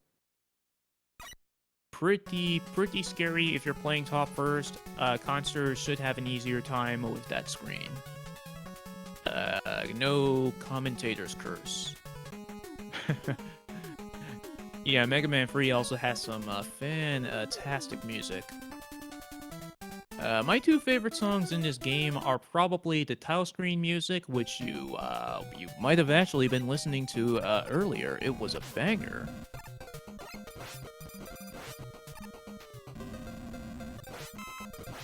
Pretty scary if you're playing top first. Khanster should have an easier time with that screen. No commentator's curse. Yeah, Mega Man 3 also has some fantastic music. My two favorite songs in this game are probably the title screen music, which you might have actually been listening to earlier. It was a banger.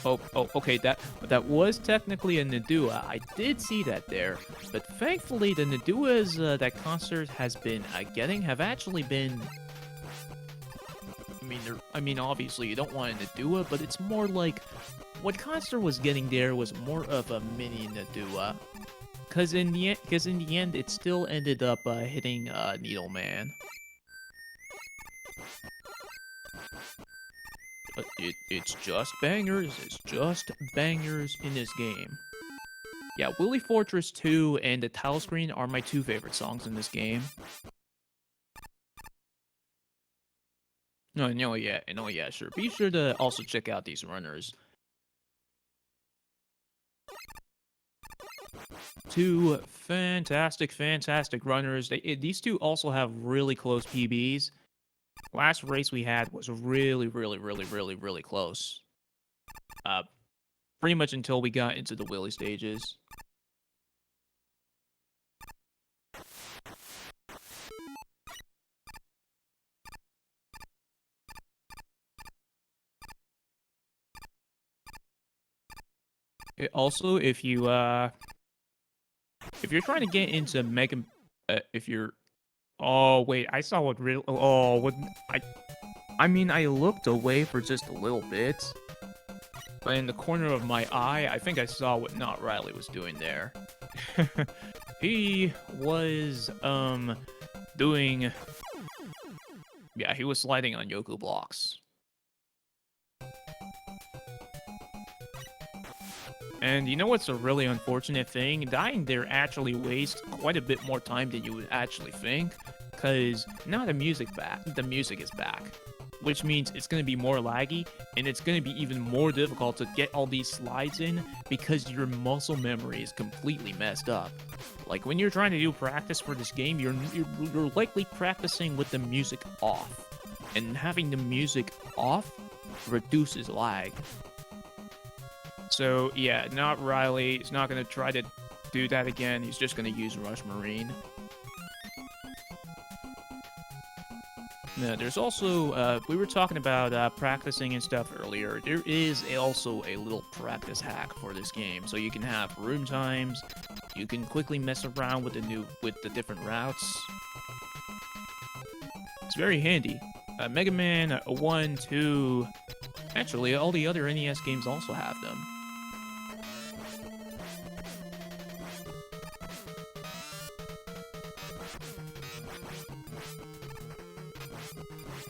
Oh, okay, that was technically a Nadua. I did see that there, but thankfully the Naduas that Khanster has been getting have actually been... I mean, obviously you don't want a Nadua, but it's more like... What Khanster was getting there was more of a mini Nadua. Because in the end, it still ended up hitting Needle Man. But it's just bangers. It's just bangers in this game. Yeah, Willy Fortress 2 and the Title Screen are my two favorite songs in this game. No, yeah, sure. Be sure to also check out these runners. Two fantastic runners. These two also have really close PBs. Last race we had was really close. Pretty much until we got into the Willy stages. Also, if you're trying to get into Mega, oh wait, I saw what real. Oh, what I mean, I looked away for just a little bit, but in the corner of my eye, I think I saw what Notriley was doing there. He was doing. Yeah, he was sliding on Yoku blocks. And you know what's a really unfortunate thing? Dying there actually wastes quite a bit more time than you would actually think, because now the music is back, which means it's going to be more laggy, and it's going to be even more difficult to get all these slides in because your muscle memory is completely messed up. Like when you're trying to do practice for this game, you're likely practicing with the music off, and having the music off reduces lag. So, yeah, Notriley is not going to try to do that again. He's just going to use Rush Marine. Now, there's also, we were talking about practicing and stuff earlier. There is also a little practice hack for this game. So you can have room times. You can quickly mess around with the different routes. It's very handy. Mega Man 1, 2... Actually, all the other NES games also have them.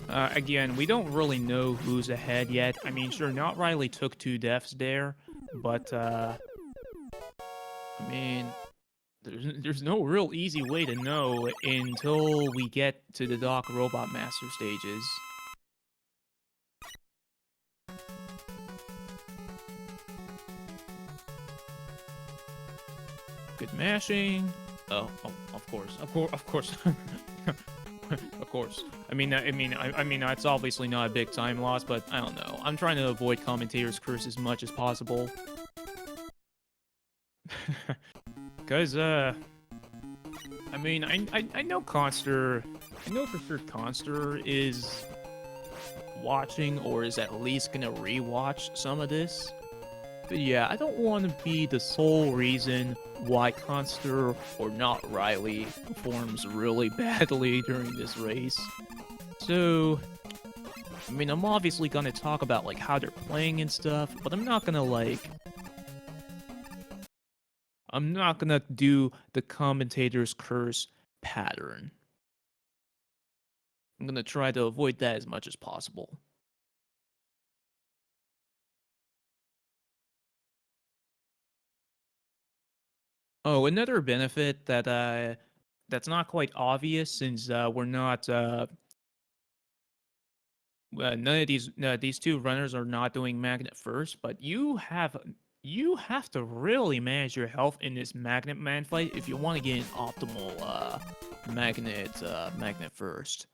Again, we don't really know who's ahead yet. I mean, sure, Notriley took 2 deaths there, but, I mean, there's no real easy way to know until we get to the Doc Robot Master stages. Good mashing. Oh, of course. Of course. Of course. I mean, it's obviously not a big time loss, but I don't know. I'm trying to avoid commentators' curse as much as possible. Because, I mean, I know Khanster... I know for sure Khanster is watching, or is at least gonna rewatch some of this. But yeah, I don't want to be the sole reason why Khanster or Notriley performs really badly during this race. So, I mean, I'm obviously gonna talk about, like, how they're playing and stuff, but I'm not gonna, like... I'm not gonna do the commentator's curse pattern. I'm gonna try to avoid that as much as possible. Oh, another benefit that that's not quite obvious since we're not none of these 2 runners are not doing magnet first, but you have to really manage your health in this magnet man fight if you want to get an optimal magnet first.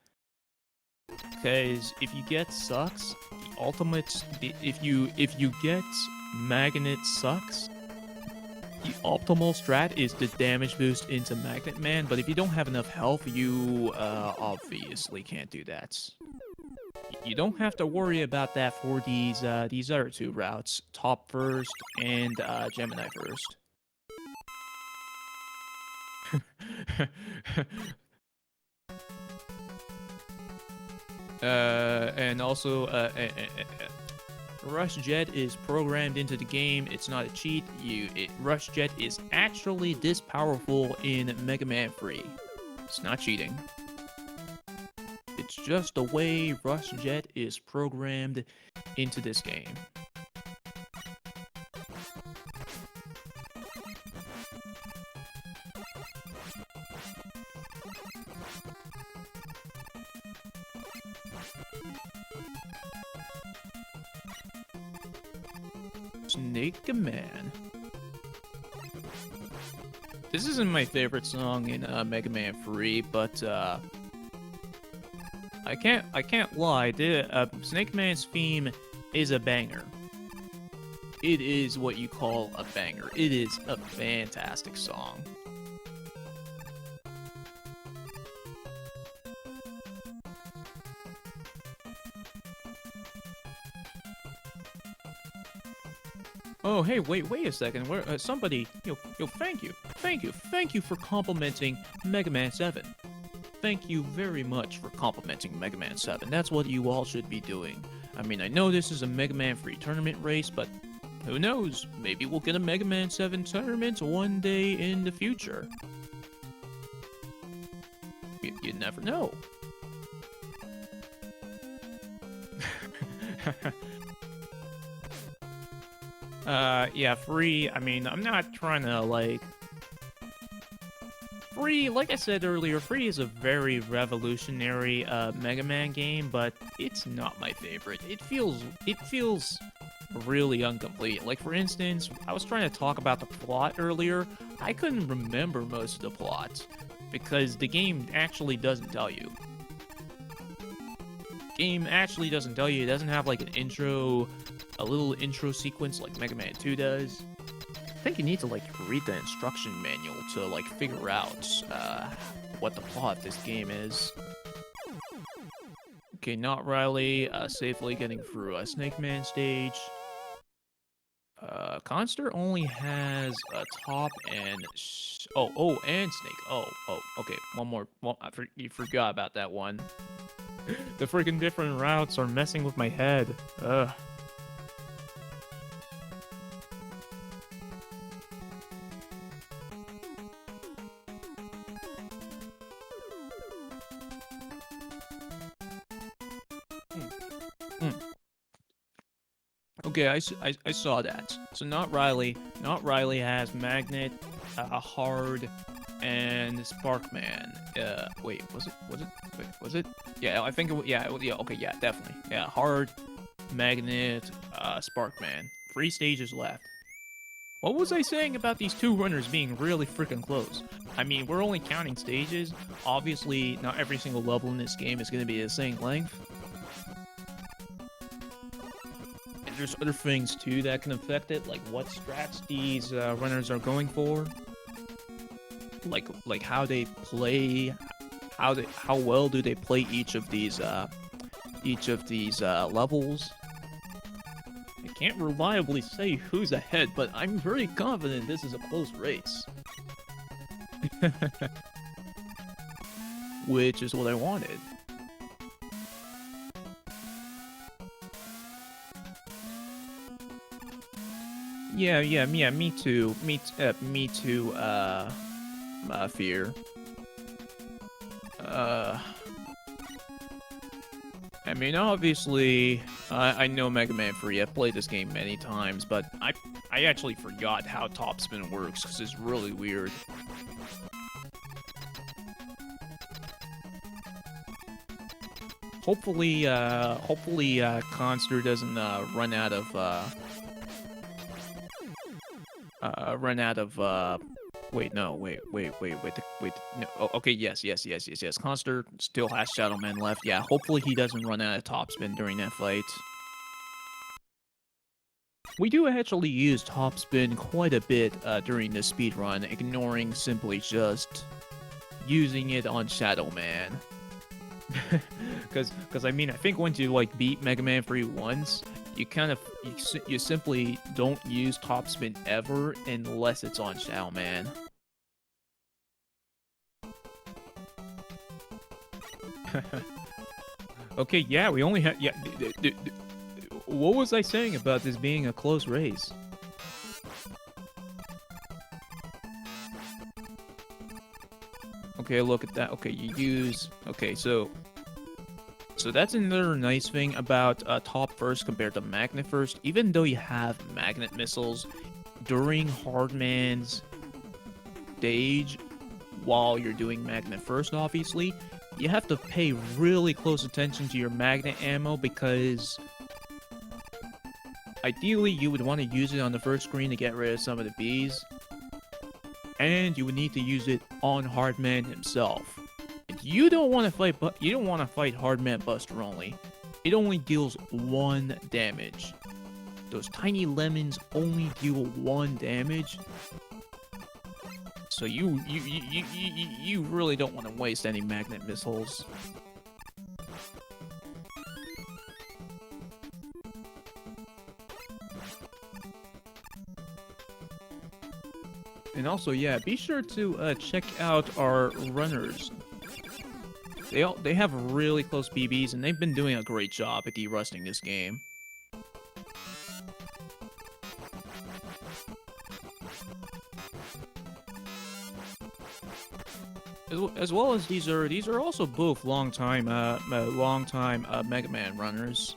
Because if you get sucks, the ultimate if you get magnet sucks, the optimal strat is the damage boost into Magnet Man, but if you don't have enough health, you obviously can't do that. You don't have to worry about that for these other 2 routes, Top first and Gemini first. And also, Rush Jet is programmed into the game. It's not a cheat. Rush Jet is actually this powerful in Mega Man 3. It's not cheating. It's just the way Rush Jet is programmed into this game. Snake Man. This isn't my favorite song in Mega Man 3, but I can't lie. Snake Man's theme is a banger. It is what you call a banger. It is a fantastic song. Oh, hey, wait a second. Where somebody, thank you for complimenting Mega Man 7. Thank you very much for complimenting Mega Man 7. That's what you all should be doing. I mean, I know this is a Mega Man 3 tournament race, but who knows? Maybe we'll get a Mega Man 7 tournament one day in the future. You never know. Yeah, Free, I mean, I'm not trying to, like... Free, like I said earlier, Free is a very revolutionary, Mega Man game, but it's not my favorite. It feels really incomplete. Like, for instance, I was trying to talk about the plot earlier. I couldn't remember most of the plot, because the game actually doesn't tell you. Game actually doesn't tell you. It doesn't have, like, a little intro sequence like Mega Man 2 does. I think you need to, like, read the instruction manual to, like, figure out, what the plot of this game is. Okay, Notriley, safely getting through a Snake Man stage. Khanster only has a top and... and Snake. Oh, okay, one more. Well, you forgot about that one. The freaking different routes are messing with my head. Ugh. Okay, I saw that. So Notriley has Magnet, Hard, and Sparkman. Wait, was it? Wait, was it? Yeah, I think it was, yeah, okay, yeah, definitely. Yeah, Hard, Magnet, Sparkman. 3 stages left. What was I saying about these 2 runners being really freaking close? I mean, we're only counting stages. Obviously, not every single level in this game is going to be the same length. And there's other things, too, that can affect it, like what strats these runners are going for. Like how they play, how well do they play each of these levels. I can't reliably say who's ahead, but I'm very confident this is a close race. Which is what I wanted. Yeah, me too. Me too, Fear. I mean, obviously, I know Mega Man 3. I've played this game many times, but I actually forgot how topspin works, because it's really weird. Hopefully, Khanster doesn't run out of wait, no, wait, no, oh, okay, yes, Khanster still has Shadow Man left, yeah, hopefully he doesn't run out of topspin during that fight. We do actually use topspin quite a bit during the speedrun, ignoring simply just using it on Shadow Man. Because I mean, I think once you like beat Mega Man 3 once, you simply don't use topspin ever unless it's on Shadow Man. Okay, yeah, we only had what was I saying about this being a close race? Okay, look at that. Okay, you use... Okay, so that's another nice thing about Top First compared to Magnet First. Even though you have Magnet Missiles during Hardman's stage while you're doing Magnet First, obviously, you have to pay really close attention to your Magnet ammo because ideally you would want to use it on the first screen to get rid of some of the bees. And you would need to use it on Hardman himself. And you don't want to fight Hardman Buster only. It only deals 1 damage. Those tiny lemons only deal 1 damage. So you really don't want to waste any magnet missiles. And also, yeah, be sure to check out our runners. They have really close BBs, and they've been doing a great job at de-rusting this game. As well as these are also both long-time Mega Man runners.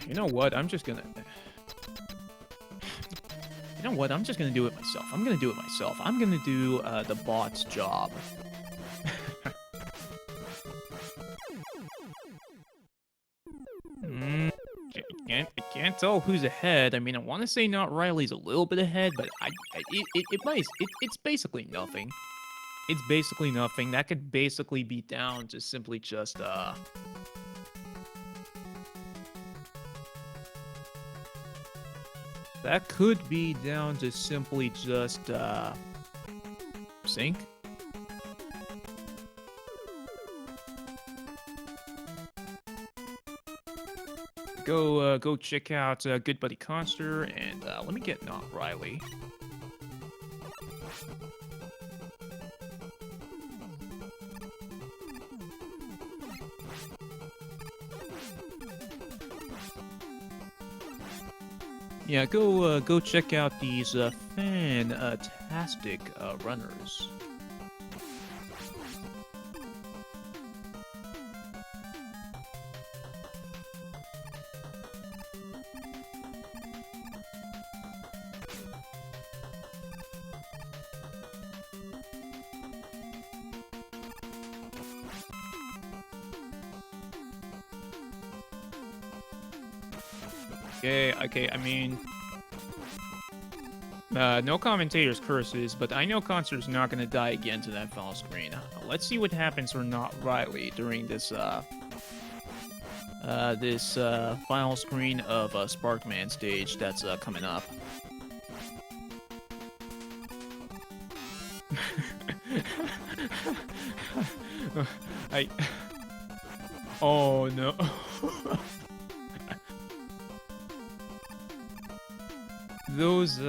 You know what? I'm just gonna do it myself. I'm gonna do the bot's job. I can't tell who's ahead. I mean, I want to say Notriley's a little bit ahead, but it's basically nothing. It's basically nothing. That could basically be down to simply just that could be down to simply just, sync? Go check out, Good Buddy Khanster, and, let me get Notriley. Yeah, go check out these fantastic runners. Okay, I mean... no commentators' curses, but I know Khanster's not gonna die again to that final screen. Let's see what happens for Notriley during this, final screen of Sparkman stage that's, coming up. Oh, no. Those,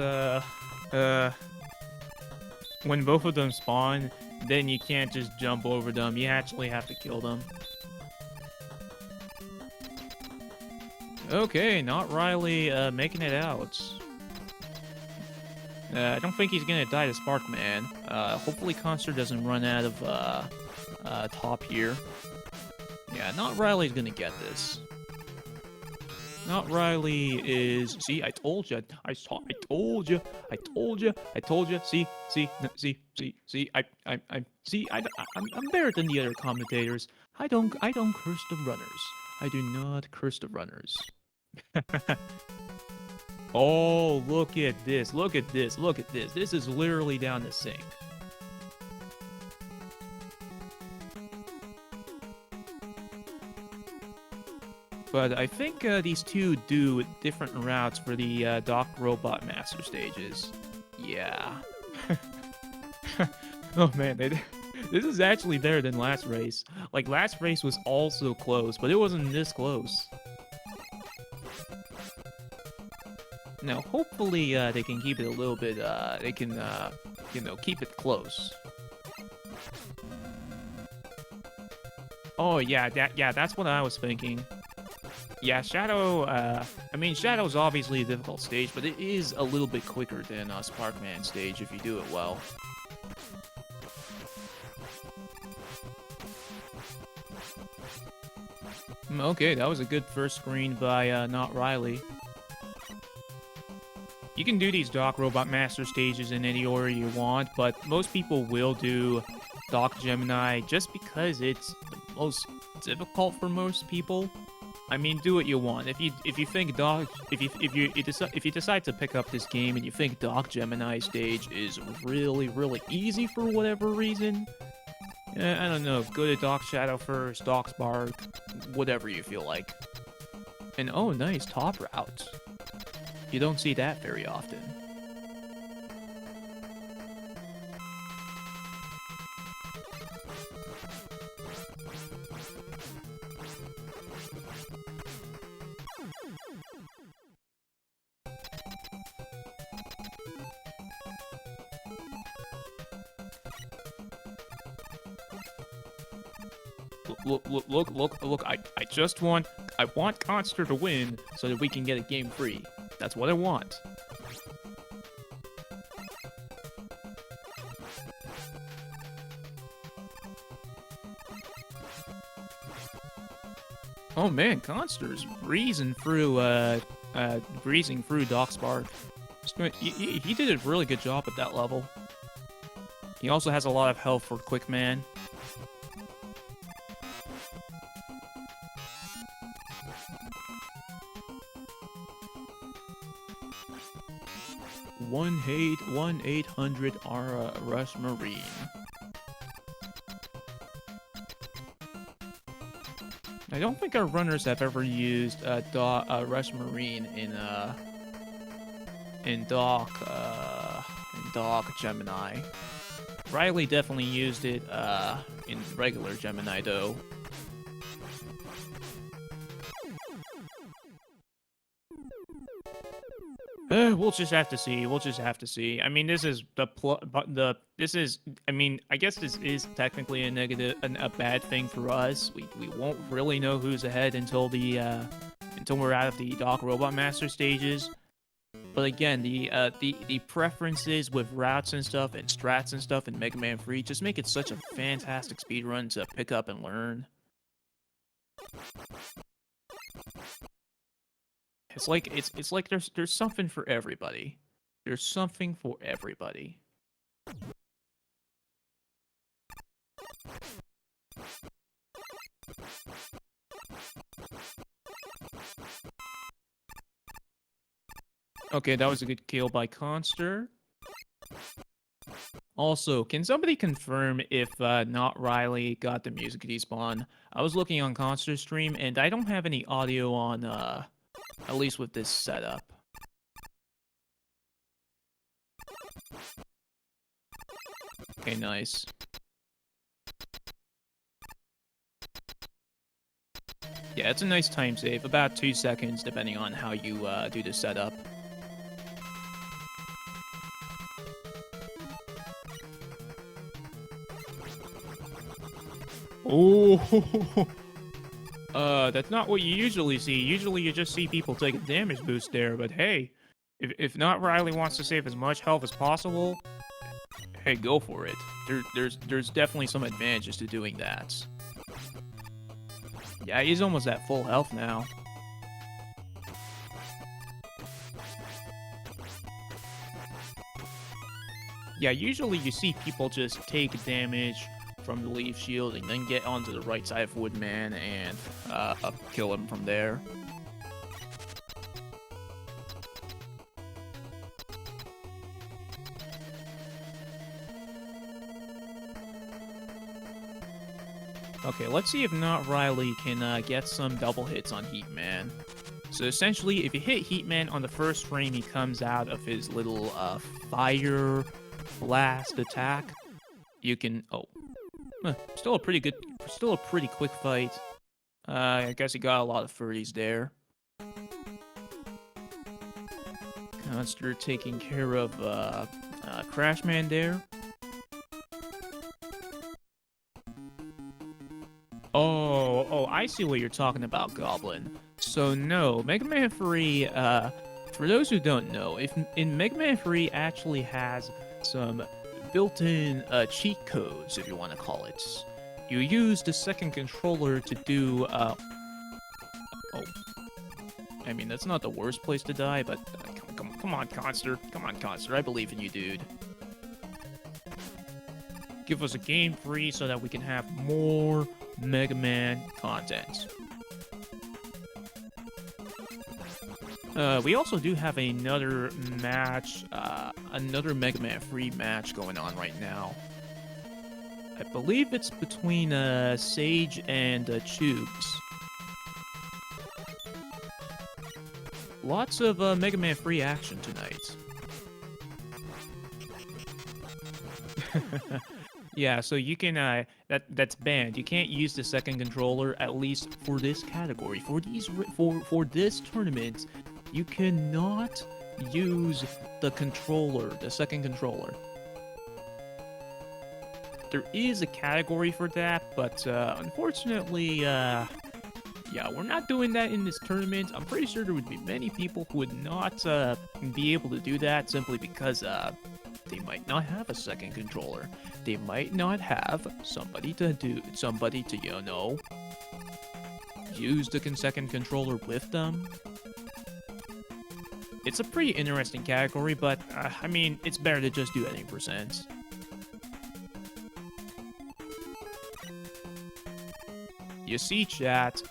when both of them spawn, then you can't just jump over them. You actually have to kill them. Okay, Notriley, making it out. I don't think he's gonna die to Sparkman. Hopefully Khanster doesn't run out of, top here. Yeah, Notriley's gonna get this. Notriley is... See, I told you. I told you. I'm better than the other commentators. I don't curse the runners. I do not curse the runners. Oh, look at this. Look at this. Look at this. This is literally down the sink. But I think these two do different routes for the Doc Robot Master stages. Yeah. Oh man, this is actually better than last race. Like, last race was also close, but it wasn't this close. Now, hopefully they can keep it a little bit, they can, you know, keep it close. Oh, yeah, that's what I was thinking. Yeah, Shadow, I mean, Shadow's obviously a difficult stage, but it is a little bit quicker than Sparkman stage if you do it well. Okay, that was a good first screen by Notriley. You can do these Doc Robot Master stages in any order you want, but most people will do Doc Gemini just because it's the most difficult for most people. I mean, do what you want. If you think if you decide to pick up this game and you think Doc Gemini stage is really easy for whatever reason, I don't know. Go to Doc Shadow first, Doc Spark, whatever you feel like. And oh, nice top route. You don't see that very often. Look, I want Khanster to win so that we can get a game free. That's what I want. Oh man, Khanster's breezing through Doc Spark. He did a really good job at that level. He also has a lot of health for Quickman. One 800 Rush Marine. I don't think our runners have ever used Rush Marine in Doc Gemini. Riley definitely used it in regular Gemini though. We'll just have to see. We'll just have to see. I mean, this is I mean, I guess this is technically a bad thing for us. We won't really know who's ahead until we're out of the Doc Robot Master stages. But again, the preferences with routes and stuff and strats and stuff in Mega Man 3 just make it such a fantastic speedrun to pick up and learn. It's like there's something for everybody. There's something for everybody. Okay, that was a good kill by Khanster. Also, can somebody confirm if Notriley got the music despawn? I was looking on Khanster's stream, and I don't have any audio on, at least with this setup. Okay, nice. Yeah, it's a nice time save, about 2 seconds, depending on how you do the setup. Oh, that's not what you usually see. Usually you just see people take a damage boost there, but hey, if Notriley wants to save as much health as possible, hey, go for it. There's definitely some advantages to doing that. Yeah, he's almost at full health now. Yeah, usually you see people just take damage from the leaf shield and then get onto the right side of Woodman and kill him from there. Okay, let's see if Notriley can get some double hits on Heatman. So essentially, if you hit Heatman on the first frame, he comes out of his little fire blast attack. You can... Oh. Still a pretty quick fight. I guess he got a lot of 30s there. Khanster taking care of Crashman there. Oh, I see what you're talking about, Goblin. So no, Mega Man 3, for those who don't know, in Mega Man 3 actually has some built-in cheat codes, if you want to call it. You use the second controller to do, oh. I mean, that's not the worst place to die, but come on, Khanster. Come on, Khanster. I believe in you, dude. Give us a game free so that we can have more Mega Man content. We also do have another match, another Mega Man 3 match going on right now. I believe it's between Sage and Tubes. Lots of Mega Man 3 action tonight. Yeah, so you can, that's banned. You can't use the second controller, at least for this category. For this tournament, you cannot use the controller, the second controller. There is a category for that, but unfortunately, yeah, we're not doing that in this tournament. I'm pretty sure there would be many people who would not be able to do that simply because they might not have a second controller. They might not have somebody to, you know, use the second controller with them. It's a pretty interesting category, but, I mean, it's better to just do any percent. You see, chat,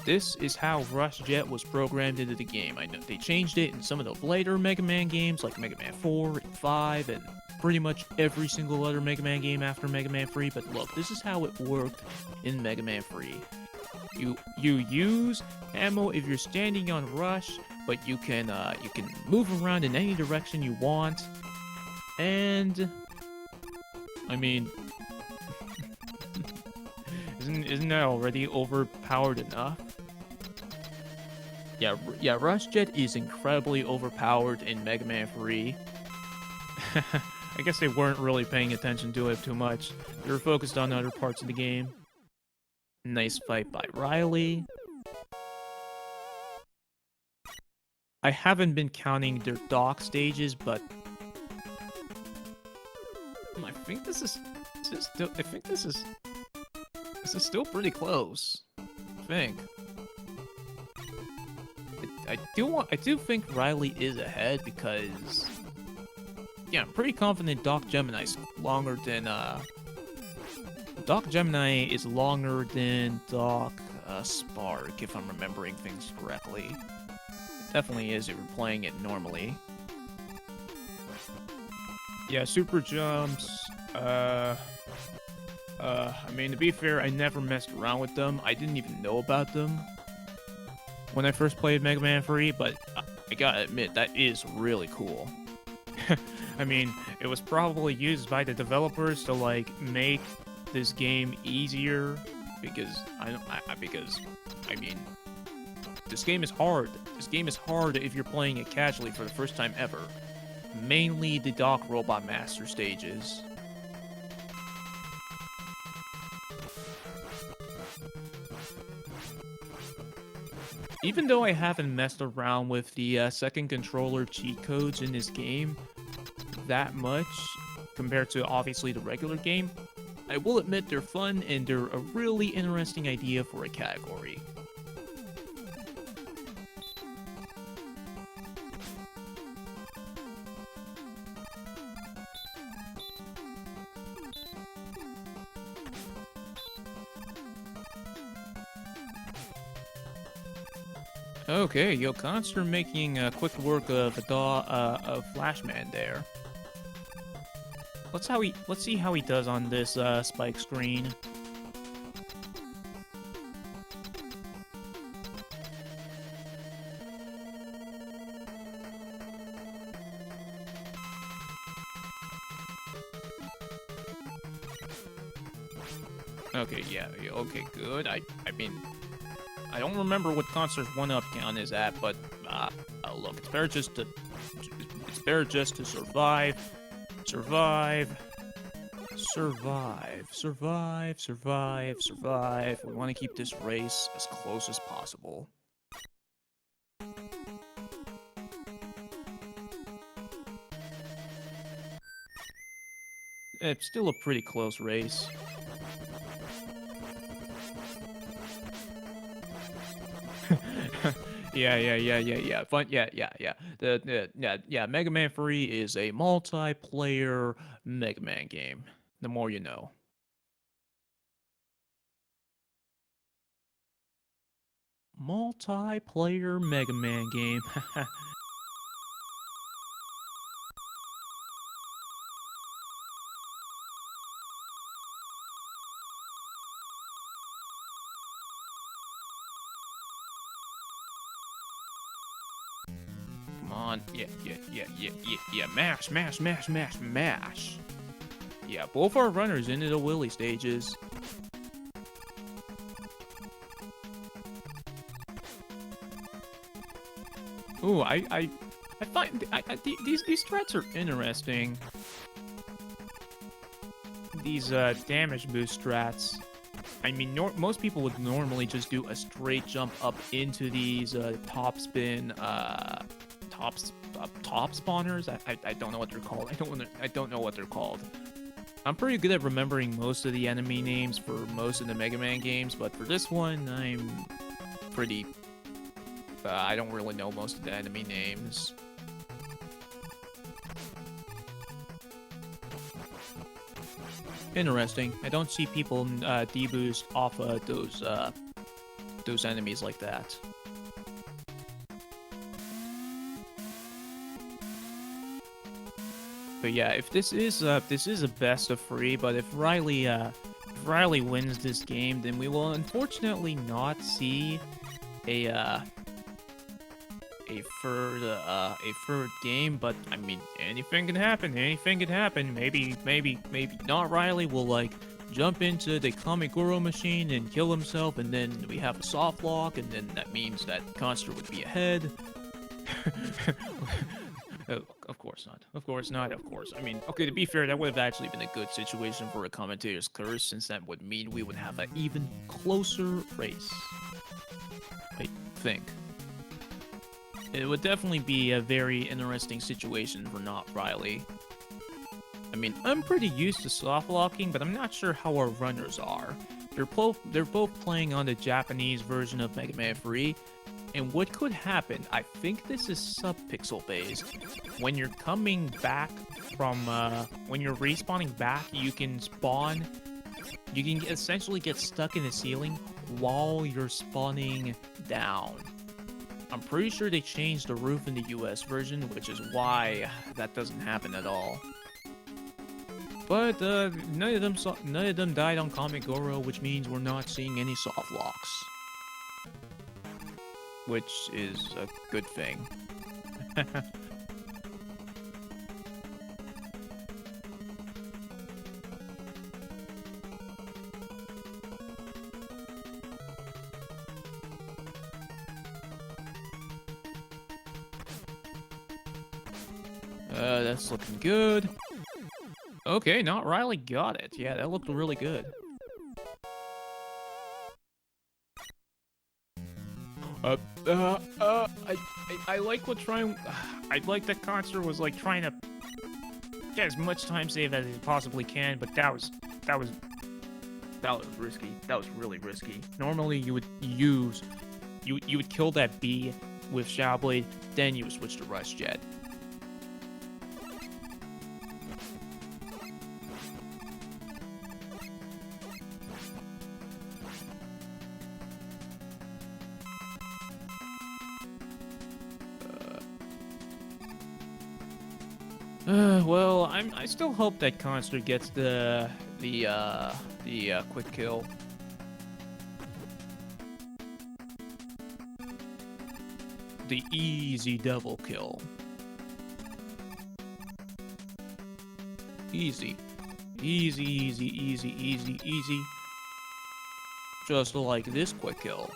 this is how Rush Jet was programmed into the game. I know they changed it in some of the later Mega Man games, like Mega Man 4 and 5, and pretty much every single other Mega Man game after Mega Man 3, but look, this is how it worked in Mega Man 3. You use ammo if you're standing on Rush, but you can move around in any direction you want, and I mean, isn't that already overpowered enough? Yeah, Rush Jet is incredibly overpowered in Mega Man 3. I guess they weren't really paying attention to it too much. They were focused on other parts of the game. Nice fight by Riley. I haven't been counting their dock stages, but I think this is still pretty close. I think. I do think Riley is ahead because, yeah, I'm pretty confident Doc Gemini's longer than Doc Gemini is longer than Doc Spark, if I'm remembering things correctly. Definitely is if you're playing it normally. Yeah, super jumps. I mean, to be fair, I never messed around with them. I didn't even know about them when I first played Mega Man 3, but I gotta admit, that is really cool. I mean, it was probably used by the developers to, like, make this game easier, because, I mean, this game is hard. This game is hard if you're playing it casually for the first time ever. Mainly the Doc Robot Master stages. Even though I haven't messed around with the second controller cheat codes in this game that much, compared to obviously the regular game, I will admit they're fun and they're a really interesting idea for a category. Okay, yo, Khanster making quick work of Flashman there. Let's see how he does on this spike screen. Okay, yeah, okay, good. I mean, I don't remember what Khanster's 1-up count is at, but look, it's better just to survive. Survive. We want to keep this race as close as possible. It's still a pretty close race. Yeah. Fun. Yeah. Mega Man 3 is a multiplayer Mega Man game. The more you know. Multiplayer Mega Man game. On. Yeah. Mash. Yeah, both our runners into the Willy stages. Ooh, I find these threats are interesting. These damage boost strats. I mean, most people would normally just do a straight jump up into these top spin top spawners. I don't know what they're called. I don't know what they're called. I'm pretty good at remembering most of the enemy names for most of the Mega Man games, but for this one, I'm pretty. I don't really know most of the enemy names. Interesting. I don't see people deboost off of those enemies like that. But yeah, if this is a best of 3, but if Riley wins this game, then we will unfortunately not see a third game. But I mean, anything can happen. Maybe not Riley will like jump into the Kamiguro machine and kill himself, and then we have a soft lock, and then that means that Khanster would be ahead. Of course not. I mean, okay, to be fair, that would have actually been a good situation for a commentator's curse, since that would mean we would have an even closer race. I think. It would definitely be a very interesting situation for not Riley. I mean, I'm pretty used to soft locking, but I'm not sure how our runners are. They're both playing on the Japanese version of Mega Man 3. And what could happen, I think this is sub-pixel based. When you're coming back from, when you're respawning back, you can essentially get stuck in the ceiling while you're spawning down. I'm pretty sure they changed the roof in the US version, which is why that doesn't happen at all. But none of them died on Kamigoro, which means we're not seeing any soft locks, which is a good thing. That's looking good. Okay, Notriley got it. Yeah, that looked really good. I like what trying. I like that Khanster was like trying to get as much time save as he possibly can, but that was risky. That was really risky. Normally, you would you would kill that bee with Shadow Blade, then you would switch to Rush Jet. Well, I still hope that Khanster gets the quick kill. The easy double kill. Easy. Easy, easy, easy, easy, easy. Just like this quick kill.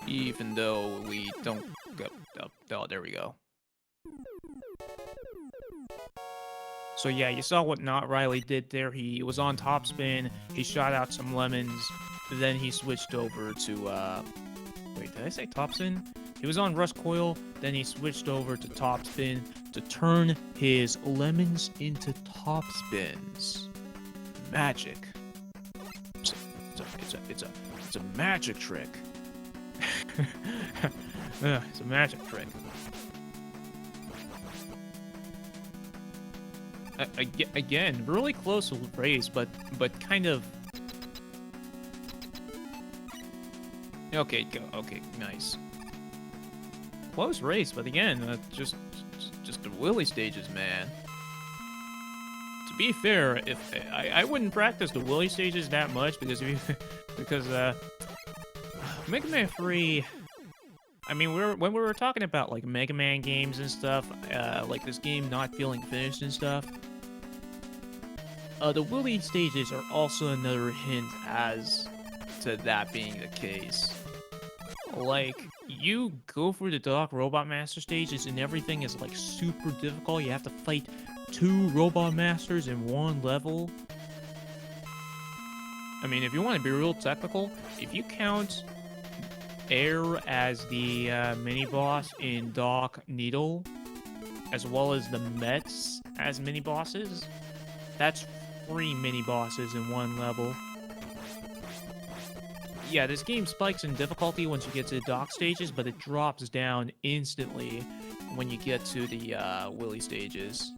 Even though we don't go... Oh, there we go. So yeah, you saw what Notriley did there. He was on top spin, he shot out some lemons, then he switched over to, wait, did I say top spin? He was on Rust Coil, then he switched over to top spin to turn his lemons into top spins. Magic. It's a magic trick. It's a magic trick. Again, really close race, but kind of. Okay, okay, nice. Close race, but again, just the Willy stages, man. To be fair, if I wouldn't practice the Willy stages that much because Mega Man 3. I mean, when we were talking about like Mega Man games and stuff, like this game not feeling finished and stuff. The Willy stages are also another hint as to that being the case. Like, you go for the Doc Robot Master stages and everything is like super difficult. You have to fight 2 Robot Masters in one level. I mean, if you want to be real technical, if you count Air as the mini-boss in Doc Needle, as well as the Mets as mini-bosses, that's 3 mini-bosses in one level. Yeah, this game spikes in difficulty once you get to the Doc stages, but it drops down instantly when you get to the Willy stages.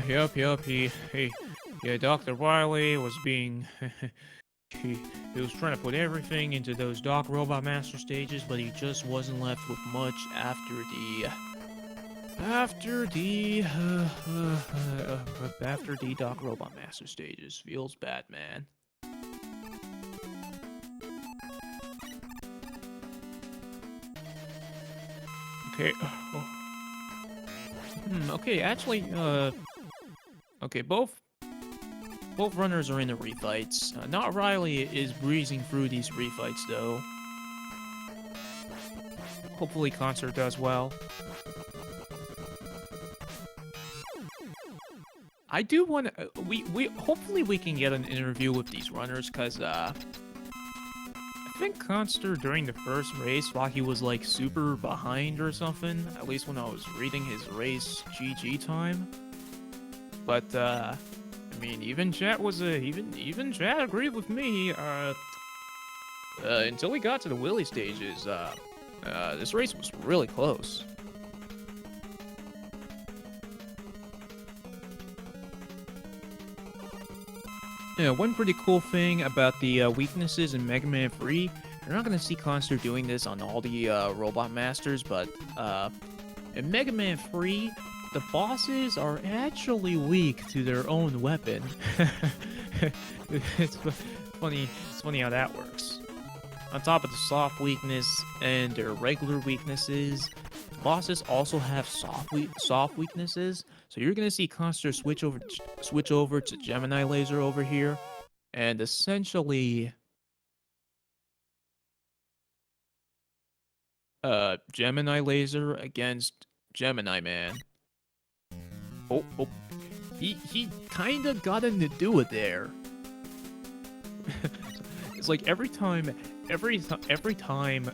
Yup, yeah, Dr. Wily was being... he was trying to put everything into those Doc Robot Master stages, but he just wasn't left with much after the Doc Robot Master stages. Feels bad, man. Okay. Okay, actually, okay, both runners are in the refights. Notriley is breezing through these refights, though. Hopefully Khanster does well. I do want to... hopefully we can get an interview with these runners, because, I think Khanster, during the first race, thought he was, like, super behind or something. At least when I was reading his race GG time. But, I mean, even chat was even chat agreed with me. Until we got to the Willy stages, this race was really close. Yeah, one pretty cool thing about the weaknesses in Mega Man 3, you're not going to see Khanster doing this on all the Robot Masters, but in Mega Man 3, the bosses are actually weak to their own weapon. it's funny how that works. On top of the soft weakness and their regular weaknesses, bosses also have soft weaknesses. So you're gonna see Khanster switch over to Gemini Laser over here, and essentially, Gemini Laser against Gemini Man. Oh, he kind of got a Nadua there. It's like every time every time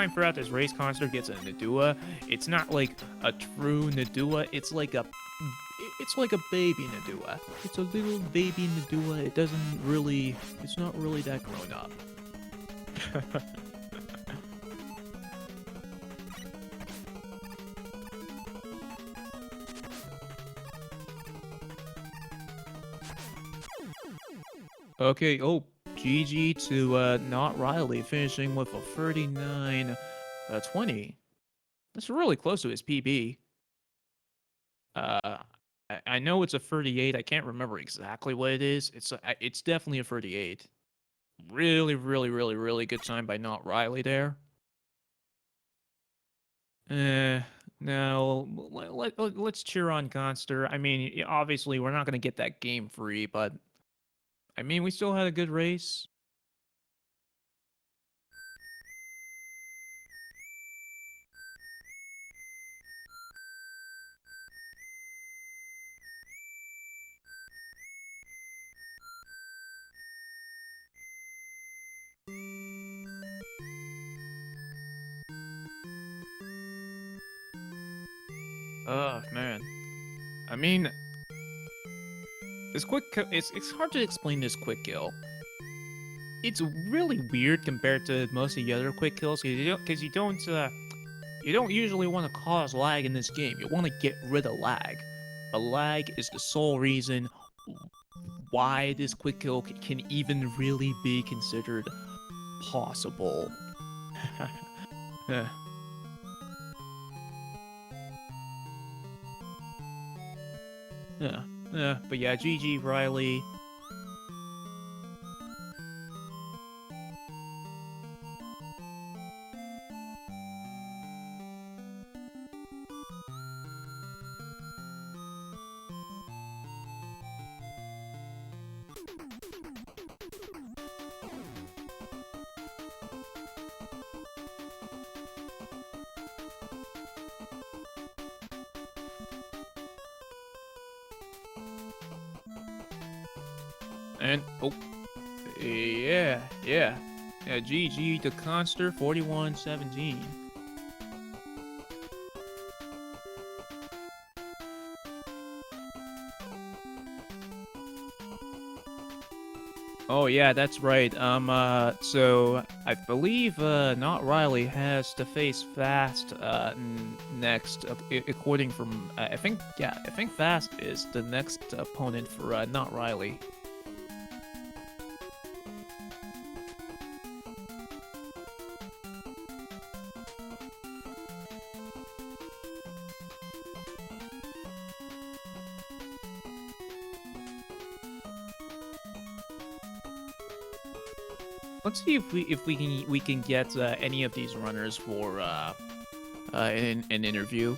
throughout this race Khanster gets a Nadua, it's not like a true Nadua, it's like a baby Nadua. It's a little baby Nadua. It's not really that grown up. Okay, oh, GG to Notriley, finishing with a 39-20. That's really close to his PB. I know it's a 38. I can't remember exactly what it is. It's definitely a 38. Really good time by Notriley there. Now let's cheer on Khanster. I mean, obviously we're not gonna get that game free, but I mean, we still had a good race. Oh, man. I mean, it's hard to explain this quick kill. It's really weird compared to most of the other quick kills because you don't usually want to cause lag in this game. You want to get rid of lag. But lag is the sole reason why this quick kill can even really be considered possible. But yeah, GG Riley. And, oh, yeah, GG to Khanster, 41-17. Oh, yeah, that's right. So I believe, Notriley has to face Fast, next, according from, I think Fast is the next opponent for, Notriley. Let's see if we can get any of these runners for an interview.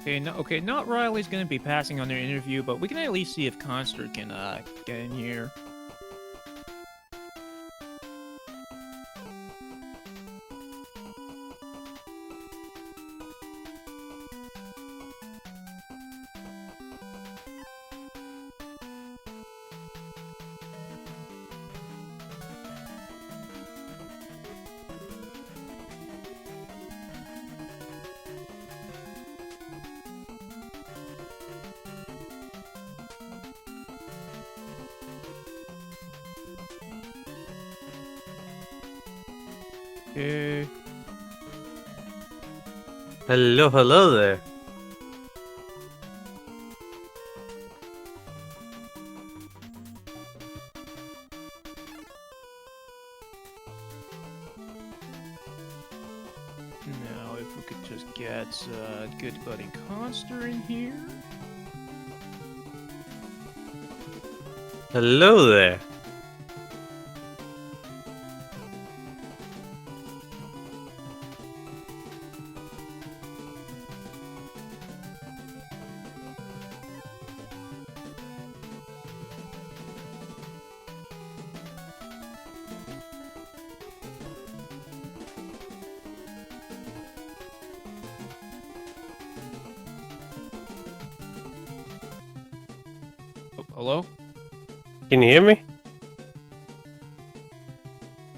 Okay, not Riley's gonna be passing on their interview, but we can at least see if Khanster can get in here. Okay. Hello there. Now, if we could just get good buddy Khanster in here. Hello there. Oh, hello? Can you hear me?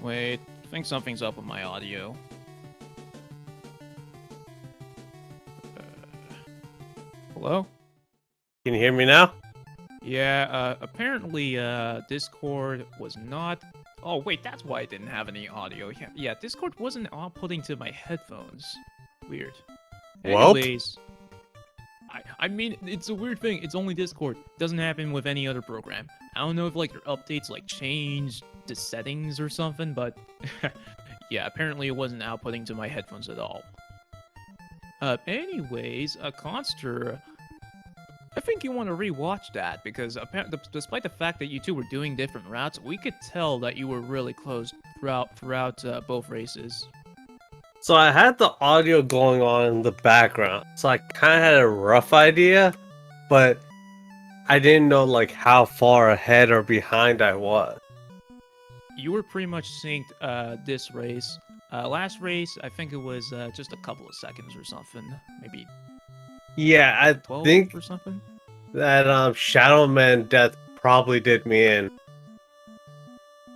Wait, I think something's up with my audio. Hello? Can you hear me now? Yeah, apparently, Discord was not... Oh, wait, that's why I didn't have any audio. Yeah, Discord wasn't outputting to my headphones. Weird. Welp. Anyways... I mean, it's a weird thing. It's only Discord. It doesn't happen with any other program. I don't know if, like, your updates, like, change the settings or something, but... yeah, apparently it wasn't outputting to my headphones at all. Anyways, Khanster... I think you want to rewatch that, because despite the fact that you two were doing different routes, we could tell that you were really close throughout both races. So I had the audio going on in the background, so I kind of had a rough idea, but I didn't know like how far ahead or behind I was. You were pretty much synced this race. Last race, I think it was just a couple of seconds or something, maybe Yeah, I 12 think or something. that Shadow Man death probably did me in.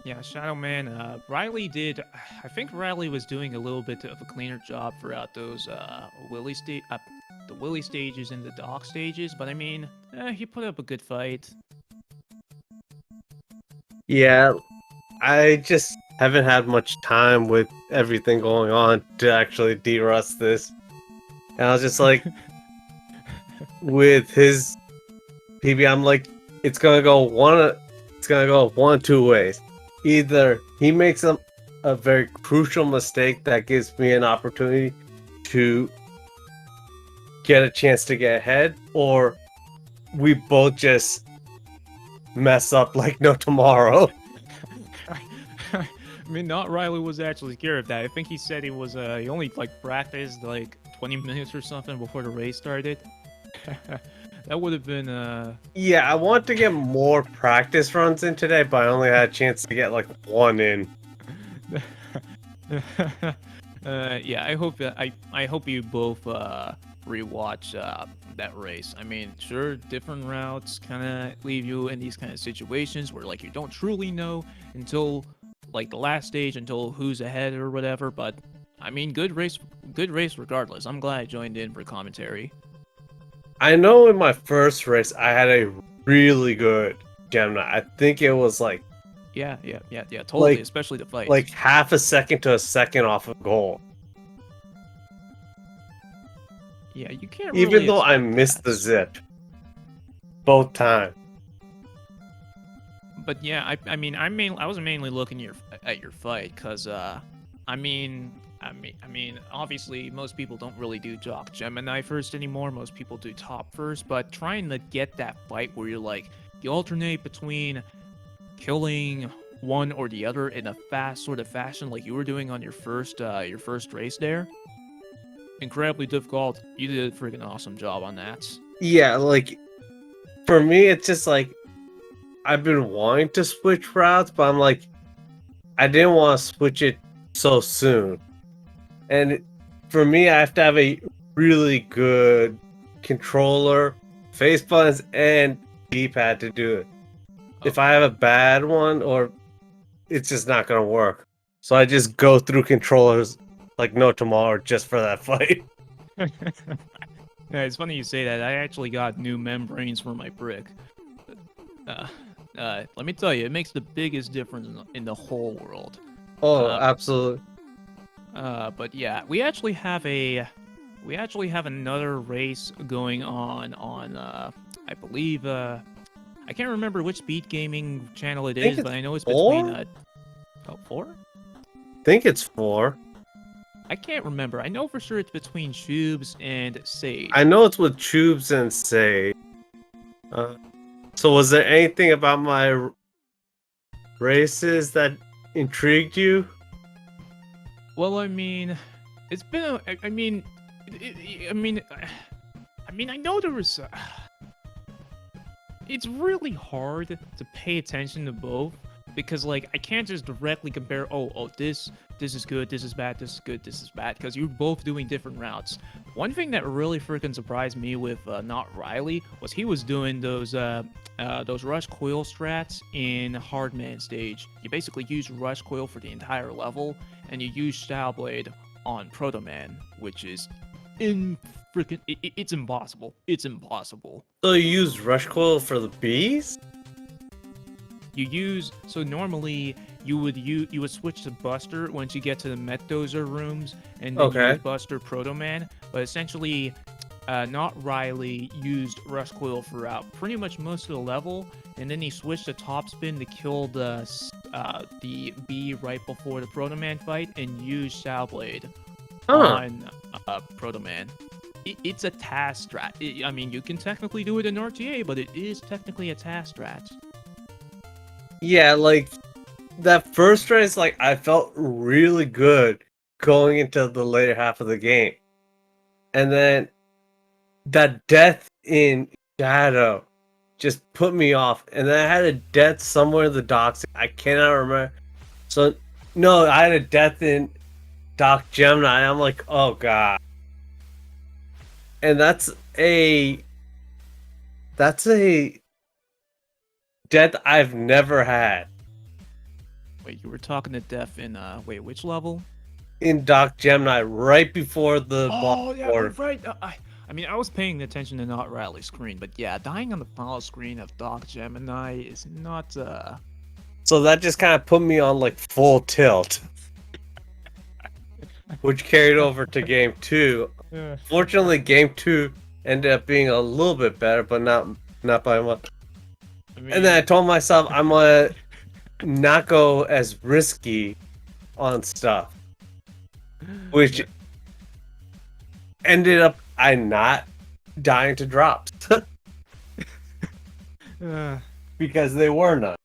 Yeah, Shadow Man. Riley did. I think Riley was doing a little bit of a cleaner job throughout those the Willy stages and the Dock stages. But I mean, he put up a good fight. Yeah, I just haven't had much time with everything going on to actually de-rust this. And I was just like, with his PB, I'm like, it's gonna go one of two ways. Either he makes a very crucial mistake that gives me an opportunity to get a chance to get ahead, or we both just mess up like no tomorrow. I mean, not Riley was actually scared of that. I think he said he was he only like practiced like 20 minutes or something before the race started. That would have been Yeah, I want to get more practice runs in today, but I only had a chance to get like one in. yeah, I hope I hope you both rewatch that race. I mean, sure, different routes kind of leave you in these kind of situations where like you don't truly know until like the last stage, until who's ahead or whatever. But I mean, good race regardless. I'm glad I joined in for commentary. I know in my first race I had a really good Gemini. I think it was like Yeah, totally, Like- especially the fight. like half a second to a second off a goal. Yeah, you can't Even really though I expect missed that. the zip both times. But yeah, I was mainly looking at your fight, cause I mean, obviously most people don't really do Jock Gemini first anymore. Most people do top first, but trying to get that fight where you're like you alternate between killing one or the other in a fast sort of fashion, like you were doing on your first race there. incredibly difficult. You did a freaking awesome job on that. Yeah, like for me, it's just like I've been wanting to switch routes, but I'm like, I didn't want to switch it so soon. And for me, I have to have a really good controller, face buttons, and D-pad to do it. If I have a bad one, or it's just not gonna work. So I just go through controllers like no tomorrow just for that fight. Yeah, it's funny you say that. I actually got new membranes for my brick. Let me tell you, it makes the biggest difference in the whole world. Oh, absolutely. But yeah, we actually have another race going on I believe I can't remember which SpeedGaming channel it is, but I know it's between 4? I think it's 4. I can't remember. I know for sure it's between Tubes and Sage. I know it's with Tubes and Sage. So was there anything about my races that intrigued you? Well, I mean, it's been I mean, I know there was. It's really hard to pay attention to both because, like, I can't just directly compare. Oh, this is good, this is bad, this is good, this is bad, because you're both doing different routes. One thing that really freaking surprised me with Notriley was he was doing those rush coil strats in Hardman stage. You basically use rush coil for the entire level, and you use Style Blade on Proto Man, which is it's impossible. It's impossible. So you use rush coil for the bees? So normally you would switch to Buster once you get to the Metdozer rooms, and then you use Buster Proto Man. But essentially, Notriley used Rush Coil throughout pretty much most of the level, and then he switched to Top Spin to kill the bee right before the Proto Man fight, and used Style Blade on Proto Man. It's a task strat. I mean, you can technically do it in RTA, but it is technically a task strat. Yeah, like that first race, like I felt really good going into the later half of the game. And then that death in Shadow just put me off. And then I had a death somewhere in the docks. I cannot remember. So, no, I had a death in Doc Gemini. I'm like, oh god. And that's a death I've never had. Wait, you were talking to Def in which level? In Doc Gemini, right before the boss. Yeah, right. I mean, I was paying attention to not Riley's screen, but yeah, dying on the final screen of Doc Gemini is not. So that just kind of put me on like full tilt, which carried over to game 2. Yeah. Fortunately, game 2 ended up being a little bit better, but not by much. I mean, and then I told myself I'm gonna not go as risky on stuff, which ended up I not dying to drops because they were not.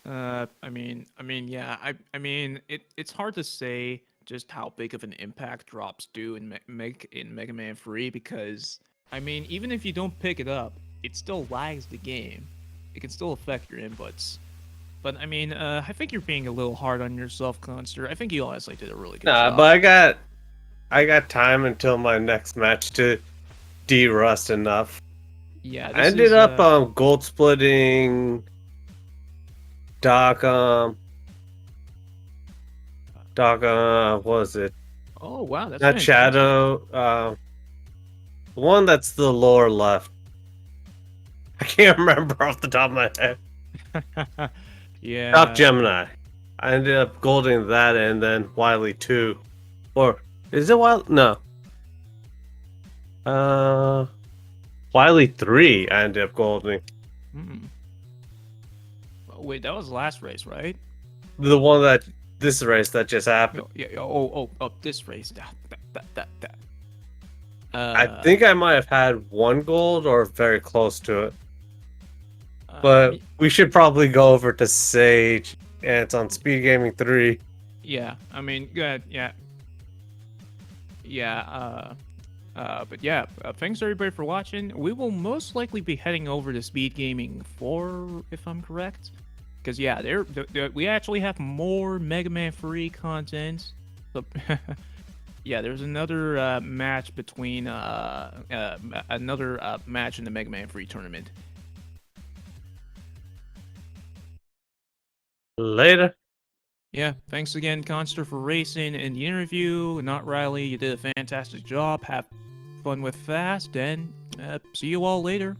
I mean, yeah. I mean, it's hard to say just how big of an impact drops do in Mega Man 3 because I mean, even if you don't pick it up, it still lags the game. It can still affect your inputs. But I mean, I think you're being a little hard on yourself, Khanster. I think you honestly did a really good job. But I got time until my next match to de-rust enough. Yeah, I ended up gold splitting Doc what was it? Oh wow, that's not Shadow. The one that's the lower left. I can't remember off the top of my head. Yeah. Doc Gemini. I ended up golding that and then Wily 2. Or is it Wily? No. Wily 3 I ended up golding. Wait, that was the last race, right? The one that this race that just happened. Yeah. Oh, this race. That. I think I might have had 1 gold or very close to it. But we should probably go over to Sage, and it's on SpeedGaming 3. Yeah, I mean, good. Yeah. yeah. But yeah, thanks everybody for watching. We will most likely be heading over to Speed Gaming 4, if I'm correct. Because yeah, we actually have more Mega Man free content. So, yeah, there's another match between another match in the Mega Man free tournament. Later. Yeah, thanks again, Conster, for racing in the interview. Notriley, you did a fantastic job. Have fun with Fast, and see you all later.